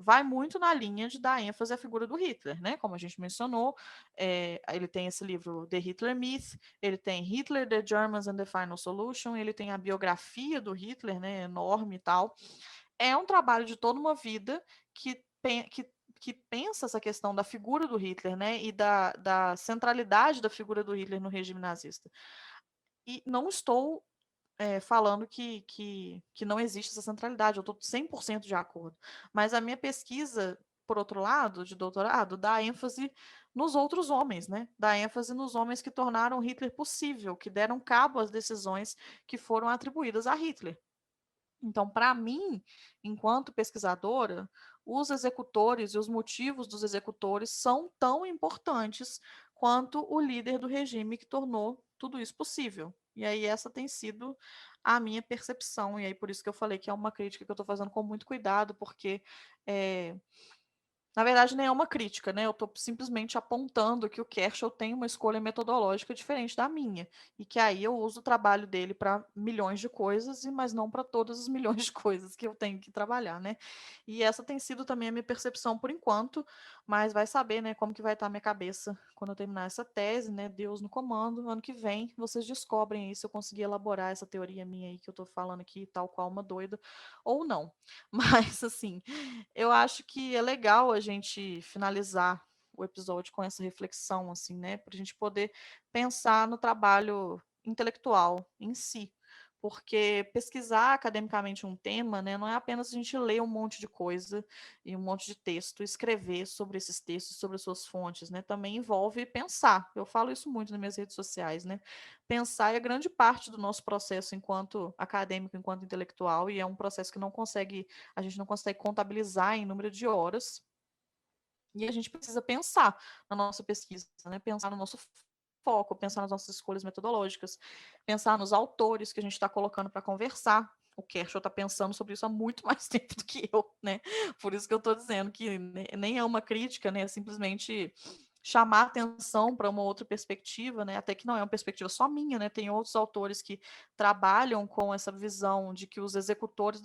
S3: vai muito na linha de dar ênfase à figura do Hitler, né? Como a gente mencionou, ele tem esse livro The Hitler Myth, ele tem Hitler, The Germans and the Final Solution, ele tem a biografia do Hitler, né? Enorme e tal. É um trabalho de toda uma vida que pensa essa questão da figura do Hitler, né? E da centralidade da figura do Hitler no regime nazista. E não estou falando que não existe essa centralidade, eu estou 100% de acordo. Mas a minha pesquisa, por outro lado, de doutorado, dá ênfase nos outros homens, né? Dá ênfase nos homens que tornaram Hitler possível, que deram cabo às decisões que foram atribuídas a Hitler. Então, para mim, enquanto pesquisadora, os executores e os motivos dos executores são tão importantes quanto o líder do regime que tornou tudo isso possível. E aí essa tem sido a minha percepção, e aí por isso que eu falei que é uma crítica que eu estou fazendo com muito cuidado, porque na verdade, nem é uma crítica, né? Eu estou simplesmente apontando que o Kerschel tem uma escolha metodológica diferente da minha. E que aí eu uso o trabalho dele para milhões de coisas, mas não para todas as milhões de coisas que eu tenho que trabalhar, né? E essa tem sido também a minha percepção por enquanto, mas vai saber, né, como que vai estar a minha cabeça quando eu terminar essa tese, né? Deus no comando. Ano que vem vocês descobrem aí se eu conseguir elaborar essa teoria minha aí que eu estou falando aqui, tal qual uma doida, ou não. Mas, assim, eu acho que é legal a gente finalizar o episódio com essa reflexão, assim, né? Para a gente poder pensar no trabalho intelectual em si. Porque pesquisar academicamente um tema, né, não é apenas a gente ler um monte de coisa e um monte de texto, escrever sobre esses textos, sobre as suas fontes, né? Também envolve pensar. Eu falo isso muito nas minhas redes sociais, né? Pensar é grande parte do nosso processo enquanto acadêmico, enquanto intelectual, e é um processo que a gente não consegue contabilizar em número de horas. E a gente precisa pensar na nossa pesquisa, né? Pensar no nosso foco, pensar nas nossas escolhas metodológicas, pensar nos autores que a gente está colocando para conversar. O Kerschel está pensando sobre isso há muito mais tempo do que eu, né? Por isso que eu estou dizendo que nem é uma crítica, né? É simplesmente chamar atenção para uma outra perspectiva, né? Até que não é uma perspectiva só minha, né? Tem outros autores que trabalham com essa visão de que os executores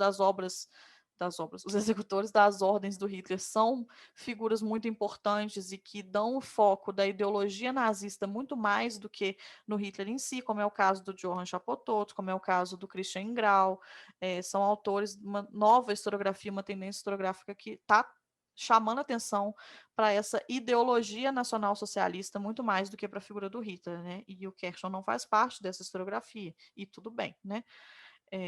S3: os executores das ordens do Hitler são figuras muito importantes e que dão o foco da ideologia nazista muito mais do que no Hitler em si, como é o caso do Johann Chapottot, como é o caso do Christian Grau, são autores de uma nova historiografia, uma tendência historiográfica que está chamando atenção para essa ideologia nacional socialista muito mais do que para a figura do Hitler, né? E o Kerschel não faz parte dessa historiografia, e tudo bem, né?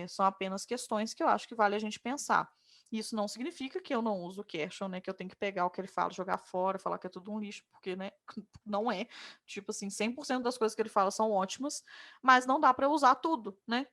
S3: São apenas questões que eu acho que vale a gente pensar. Isso não significa que eu não uso o Kerschel, né? Que eu tenho que pegar o que ele fala, jogar fora, falar que é tudo um lixo, porque, né? Não é. Tipo assim, 100% das coisas que ele fala são ótimas, mas não dá para usar tudo, né?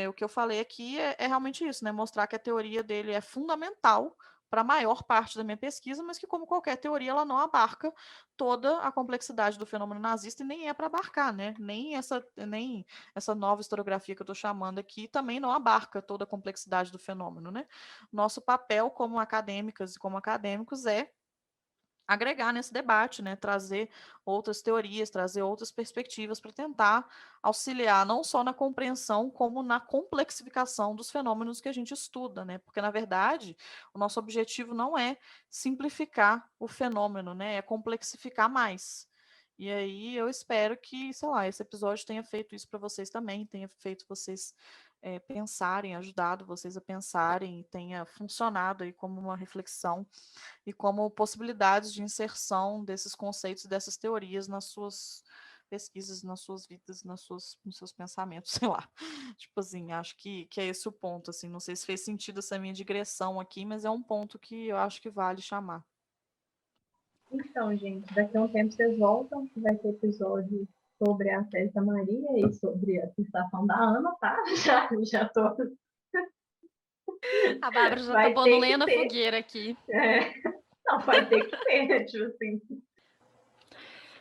S3: O que eu falei aqui é realmente isso, né? Mostrar que a teoria dele é fundamental para a maior parte da minha pesquisa, mas que, como qualquer teoria, ela não abarca toda a complexidade do fenômeno nazista e nem é para abarcar, né? Nem essa nova historiografia que eu estou chamando aqui também não abarca toda a complexidade do fenômeno, né? Nosso papel como acadêmicas e como acadêmicos é agregar nesse debate, né? Trazer outras teorias, trazer outras perspectivas para tentar auxiliar não só na compreensão, como na complexificação dos fenômenos que a gente estuda, né? Porque, na verdade, o nosso objetivo não é simplificar o fenômeno, né? É complexificar mais. E aí eu espero que, sei lá, esse episódio tenha feito isso para vocês também, tenha feito vocês pensarem, ajudado vocês a pensarem, tenha funcionado aí como uma reflexão e como possibilidades de inserção desses conceitos e dessas teorias nas suas pesquisas, nas suas vidas, nos seus pensamentos, sei lá. Tipo assim, acho que é esse o ponto, assim, não sei se fez sentido essa minha digressão aqui, mas é um ponto que eu acho que vale chamar.
S4: Então, gente, daqui a um tempo vocês voltam, que vai ter episódio sobre a tese da Maria e sobre a citação da Ana, tá? Já tô.
S2: A Bárbara já tá
S4: Vai
S2: pondo
S4: ter
S2: lenha
S4: que
S2: na
S4: ter.
S2: fogueira aqui.
S4: Não, vai ter que ter, tipo assim.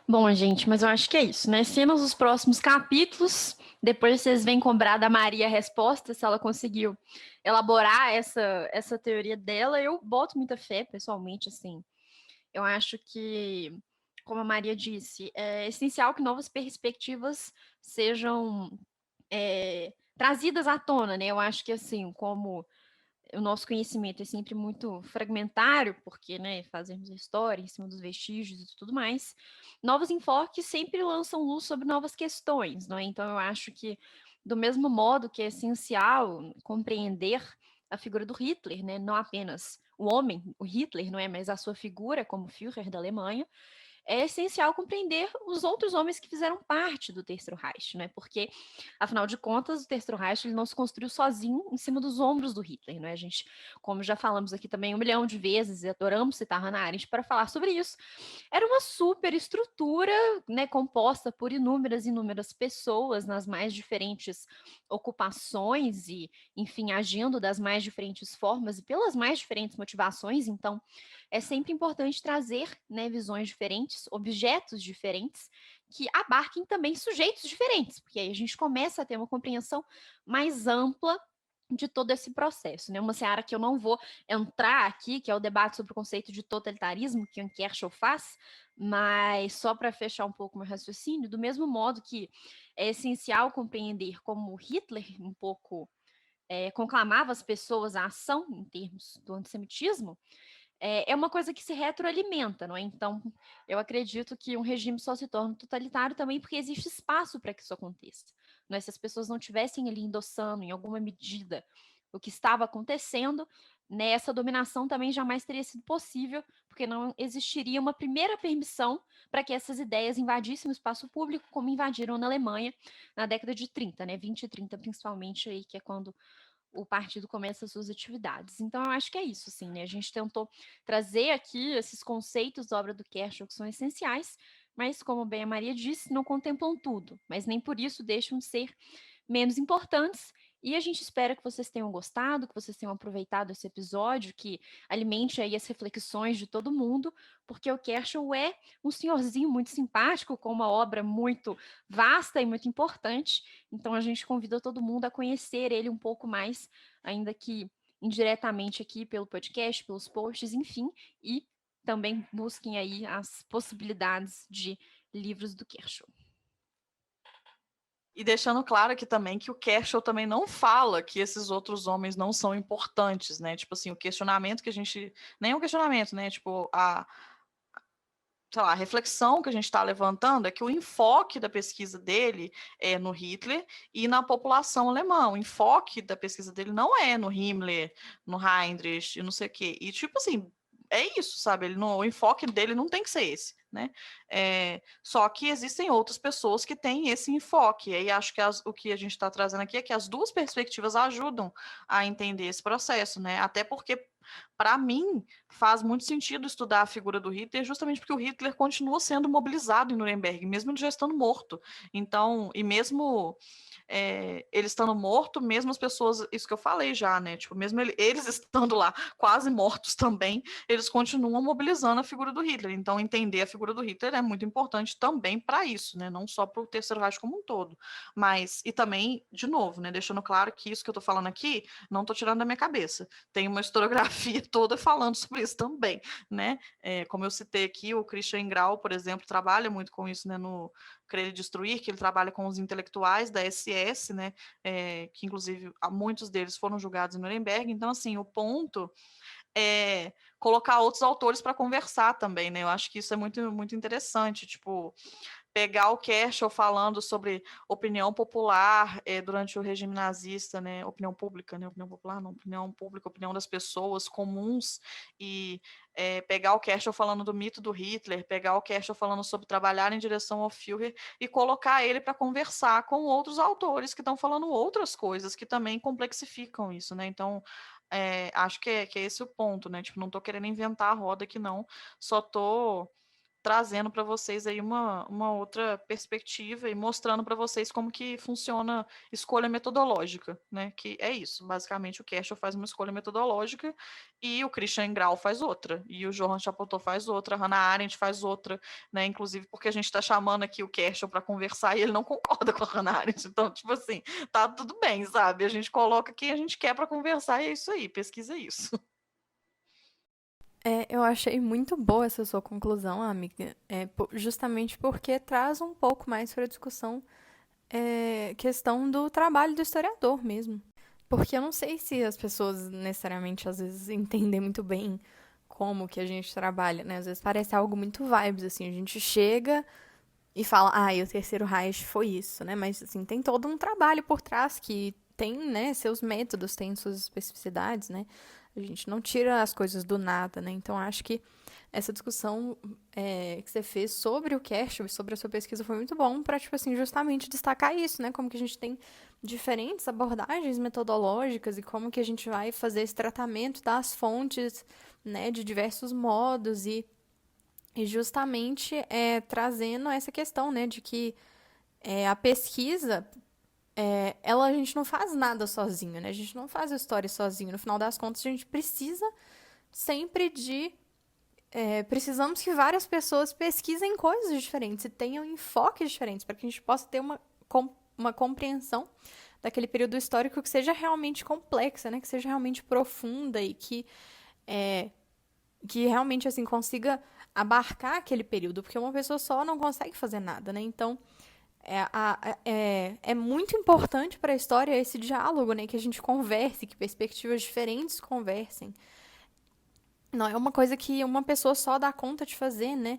S2: Bom, gente, mas eu acho que é isso, né? Cenas dos próximos capítulos. Depois vocês vêm cobrar da Maria a resposta, se ela conseguiu elaborar essa teoria dela. Eu boto muita fé, pessoalmente, assim. Eu acho que, como a Maria disse, é essencial que novas perspectivas sejam trazidas à tona, né? Eu acho que, assim, como o nosso conhecimento é sempre muito fragmentário, porque, né, fazemos história em cima dos vestígios e tudo mais, novos enfoques sempre lançam luz sobre novas questões, não é? Então, eu acho que, do mesmo modo que é essencial compreender a figura do Hitler, né, não apenas o homem, o Hitler, não é, mas a sua figura como Führer da Alemanha, é essencial compreender os outros homens que fizeram parte do Terceiro Reich, né? Porque, afinal de contas, o Terceiro Reich ele não se construiu sozinho em cima dos ombros do Hitler, né? A gente, como já falamos aqui também 1 milhão de vezes, e adoramos citar Hannah Arendt para falar sobre isso, era uma super estrutura, né, composta por inúmeras pessoas nas mais diferentes ocupações e, enfim, agindo das mais diferentes formas e pelas mais diferentes motivações. Então, é sempre importante trazer, né, visões diferentes, objetos diferentes, que abarquem também sujeitos diferentes, porque aí a gente começa a ter uma compreensão mais ampla de todo esse processo, né? Uma seara que eu não vou entrar aqui, que é o debate sobre o conceito de totalitarismo que o Kershaw faz, mas só para fechar um pouco meu raciocínio, do mesmo modo que é essencial compreender como Hitler um pouco conclamava as pessoas à ação em termos do antissemitismo, é uma coisa que se retroalimenta, não é? Então, eu acredito que um regime só se torna totalitário também porque existe espaço para que isso aconteça. Não é? Se as pessoas não tivessem ali endossando em alguma medida o que estava acontecendo, né, essa dominação também jamais teria sido possível, porque não existiria uma primeira permissão para que essas ideias invadissem o espaço público, como invadiram na Alemanha na década de 30, né, 20 e 30 principalmente, aí, que é quando o partido começa as suas atividades. Então, eu acho que é isso, assim, né? A gente tentou trazer aqui esses conceitos da obra do Kershaw que são essenciais, mas, como bem a Maria disse, não contemplam tudo, mas nem por isso deixam de ser menos importantes. E a gente espera que vocês tenham gostado, que vocês tenham aproveitado esse episódio, que alimente aí as reflexões de todo mundo, porque o Kershaw é um senhorzinho muito simpático, com uma obra muito vasta e muito importante. Então a gente convida todo mundo a conhecer ele um pouco mais, ainda que indiretamente aqui pelo podcast, pelos posts, enfim, e também busquem aí as possibilidades de livros do Kershaw.
S3: E deixando claro aqui também que o Kershaw também não fala que esses outros homens não são importantes, né? Tipo assim, o questionamento que a gente. Nem o questionamento, né? Tipo, sei lá, a reflexão que a gente está levantando é que o enfoque da pesquisa dele é no Hitler e na população alemã. O enfoque da pesquisa dele não é no Himmler, no Heinrich e não sei o quê. E, tipo assim, é isso, sabe? O enfoque dele não tem que ser esse, né? Só que existem outras pessoas que têm esse enfoque. E aí acho que o que a gente está trazendo aqui é que as duas perspectivas ajudam a entender esse processo, né? Até porque Para mim, faz muito sentido estudar a figura do Hitler, justamente porque o Hitler continua sendo mobilizado em Nuremberg, mesmo ele já estando morto. Então, e mesmo ele estando morto, mesmo as pessoas, isso que eu falei já, né? Tipo, mesmo eles estando lá quase mortos também, eles continuam mobilizando a figura do Hitler. Então, entender a figura do Hitler é muito importante também para isso, né? Não só para o Terceiro Reich como um todo. Mas, e também, de novo, né? Deixando claro que isso que eu estou falando aqui, não estou tirando da minha cabeça. Tem uma historiografia toda falando sobre isso também, né? Como eu citei aqui, o Christian Grau, por exemplo, trabalha muito com isso, né? No Crer e Destruir, que ele trabalha com os intelectuais da SS, né? Que inclusive muitos deles foram julgados em Nuremberg. Então, assim, o ponto é colocar outros autores para conversar também, né? Eu acho que isso é muito, muito interessante, tipo, pegar o Kershaw falando sobre opinião popular durante o regime nazista, né? Opinião pública, né? Opinião popular, não, opinião pública, opinião das pessoas comuns, e pegar o Kershaw falando do mito do Hitler, pegar o Kershaw falando sobre trabalhar em direção ao Führer e colocar ele para conversar com outros autores que estão falando outras coisas que também complexificam isso, né? Então, acho que é esse o ponto, né? Tipo, não estou querendo inventar a roda aqui, não, só estou trazendo para vocês aí uma outra perspectiva e mostrando para vocês como que funciona escolha metodológica, né? Que é isso, basicamente o Kershaw faz uma escolha metodológica e o Christian Grau faz outra, e o Johann Chapotó faz outra, a Hannah Arendt faz outra, né? Inclusive porque a gente está chamando aqui o Kershaw para conversar e ele não concorda com a Hannah Arendt, então, tipo assim, tá tudo bem, sabe? A gente coloca quem a gente quer para conversar e é isso aí, pesquisa isso.
S1: Eu achei muito boa essa sua conclusão, amiga, justamente porque traz um pouco mais para a discussão questão do trabalho do historiador mesmo. Porque eu não sei se as pessoas necessariamente às vezes entendem muito bem como que a gente trabalha, né? Às vezes parece algo muito vibes, assim, a gente chega e fala, e o Terceiro Reich foi isso, né? Mas, assim, tem todo um trabalho por trás que tem, né, seus métodos, tem suas especificidades, né? A gente não tira as coisas do nada, né? Então, acho que essa discussão que você fez sobre o Kershaw e sobre a sua pesquisa foi muito bom para, tipo assim, justamente destacar isso, né? Como que a gente tem diferentes abordagens metodológicas e como que a gente vai fazer esse tratamento das fontes, né, de diversos modos e justamente trazendo essa questão, né, de que a pesquisa, a gente não faz nada sozinho, né? A gente não faz a história sozinho. No final das contas, a gente precisa sempre precisamos que várias pessoas pesquisem coisas diferentes e tenham enfoques diferentes para que a gente possa ter uma compreensão daquele período histórico que seja realmente complexa, né? Que seja realmente profunda e que realmente assim consiga abarcar aquele período, porque uma pessoa só não consegue fazer nada, né? Então, é muito importante para a história esse diálogo, né? Que a gente converse, que perspectivas diferentes conversem. Não é uma coisa que uma pessoa só dá conta de fazer, né?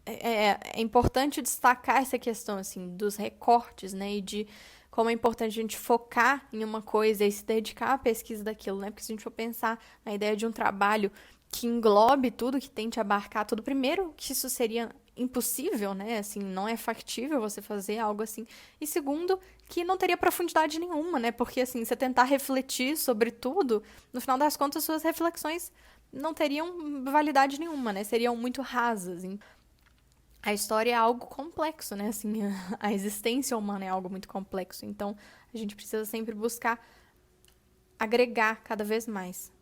S1: É importante destacar essa questão, assim, dos recortes, né? E de como é importante a gente focar em uma coisa e se dedicar à pesquisa daquilo, né? Porque se a gente for pensar na ideia de um trabalho que englobe tudo, que tente abarcar tudo, primeiro, que isso seria impossível, né? Assim, não é factível você fazer algo assim. E segundo, que não teria profundidade nenhuma, né? Porque, assim, você tentar refletir sobre tudo, no final das contas, suas reflexões não teriam validade nenhuma, né? Seriam muito rasas. A história é algo complexo, né? Assim, a existência humana é algo muito complexo. Então, a gente precisa sempre buscar agregar cada vez mais.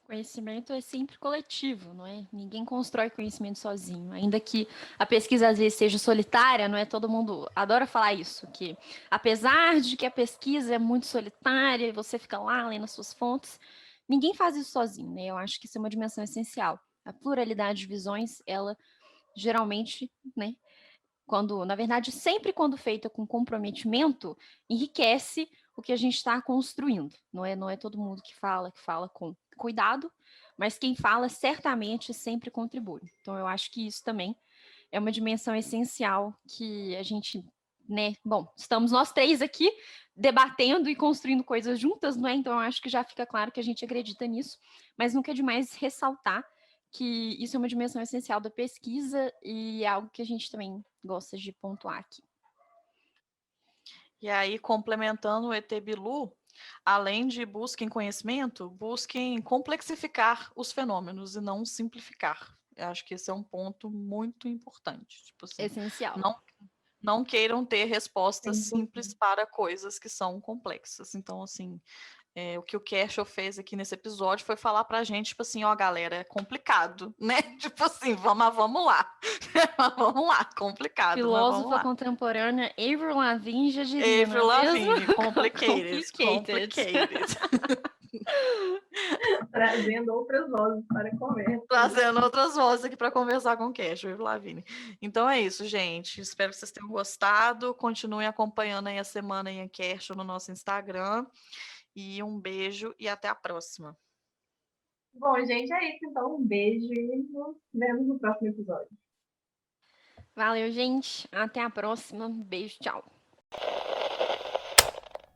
S2: Conhecimento é sempre coletivo, não é? Ninguém constrói conhecimento sozinho. Ainda que a pesquisa às vezes seja solitária, não é? Todo mundo adora falar isso, que apesar de que a pesquisa é muito solitária e você fica lá lendo as suas fontes, ninguém faz isso sozinho, né? Eu acho que isso é uma dimensão essencial. A pluralidade de visões, ela geralmente, né, na verdade, sempre quando feita com comprometimento, enriquece o que a gente está construindo. Não é todo mundo que fala com cuidado, mas quem fala certamente sempre contribui. Então, eu acho que isso também é uma dimensão essencial que a gente, né? Bom, estamos nós três aqui debatendo e construindo coisas juntas, não é? Então, eu acho que já fica claro que a gente acredita nisso, mas nunca é demais ressaltar que isso é uma dimensão essencial da pesquisa e é algo que a gente também gosta de pontuar aqui.
S3: E aí, complementando o ET Bilu, além de busquem conhecimento, busquem complexificar os fenômenos e não simplificar. Eu acho que esse é um ponto muito importante. Tipo assim,
S2: Essencial.
S3: não queiram ter respostas
S4: 100%.
S3: simples para coisas que são complexas. Então, assim, o que o Kershaw fez aqui nesse episódio foi falar pra gente, tipo assim, ó, galera, é complicado, né? Tipo assim, vamos lá. Vamos lá, complicado, mas vamos
S2: Filósofa
S3: lá.
S2: contemporânea Avril Lavigne já diria, não
S3: Avril
S2: é mesmo?
S3: Lavigne, complicated.
S4: Trazendo outras vozes para a conversa.
S3: Trazendo outras vozes aqui para conversar com o Kershaw, Avril Lavigne. Então é isso, gente. Espero que vocês tenham gostado. Continuem acompanhando aí a semana em Kershaw no nosso Instagram. E um beijo e até a próxima.
S4: Bom, gente, é isso. Então, um beijo e nos vemos no próximo episódio.
S2: Valeu, gente. Até a próxima. Beijo, tchau.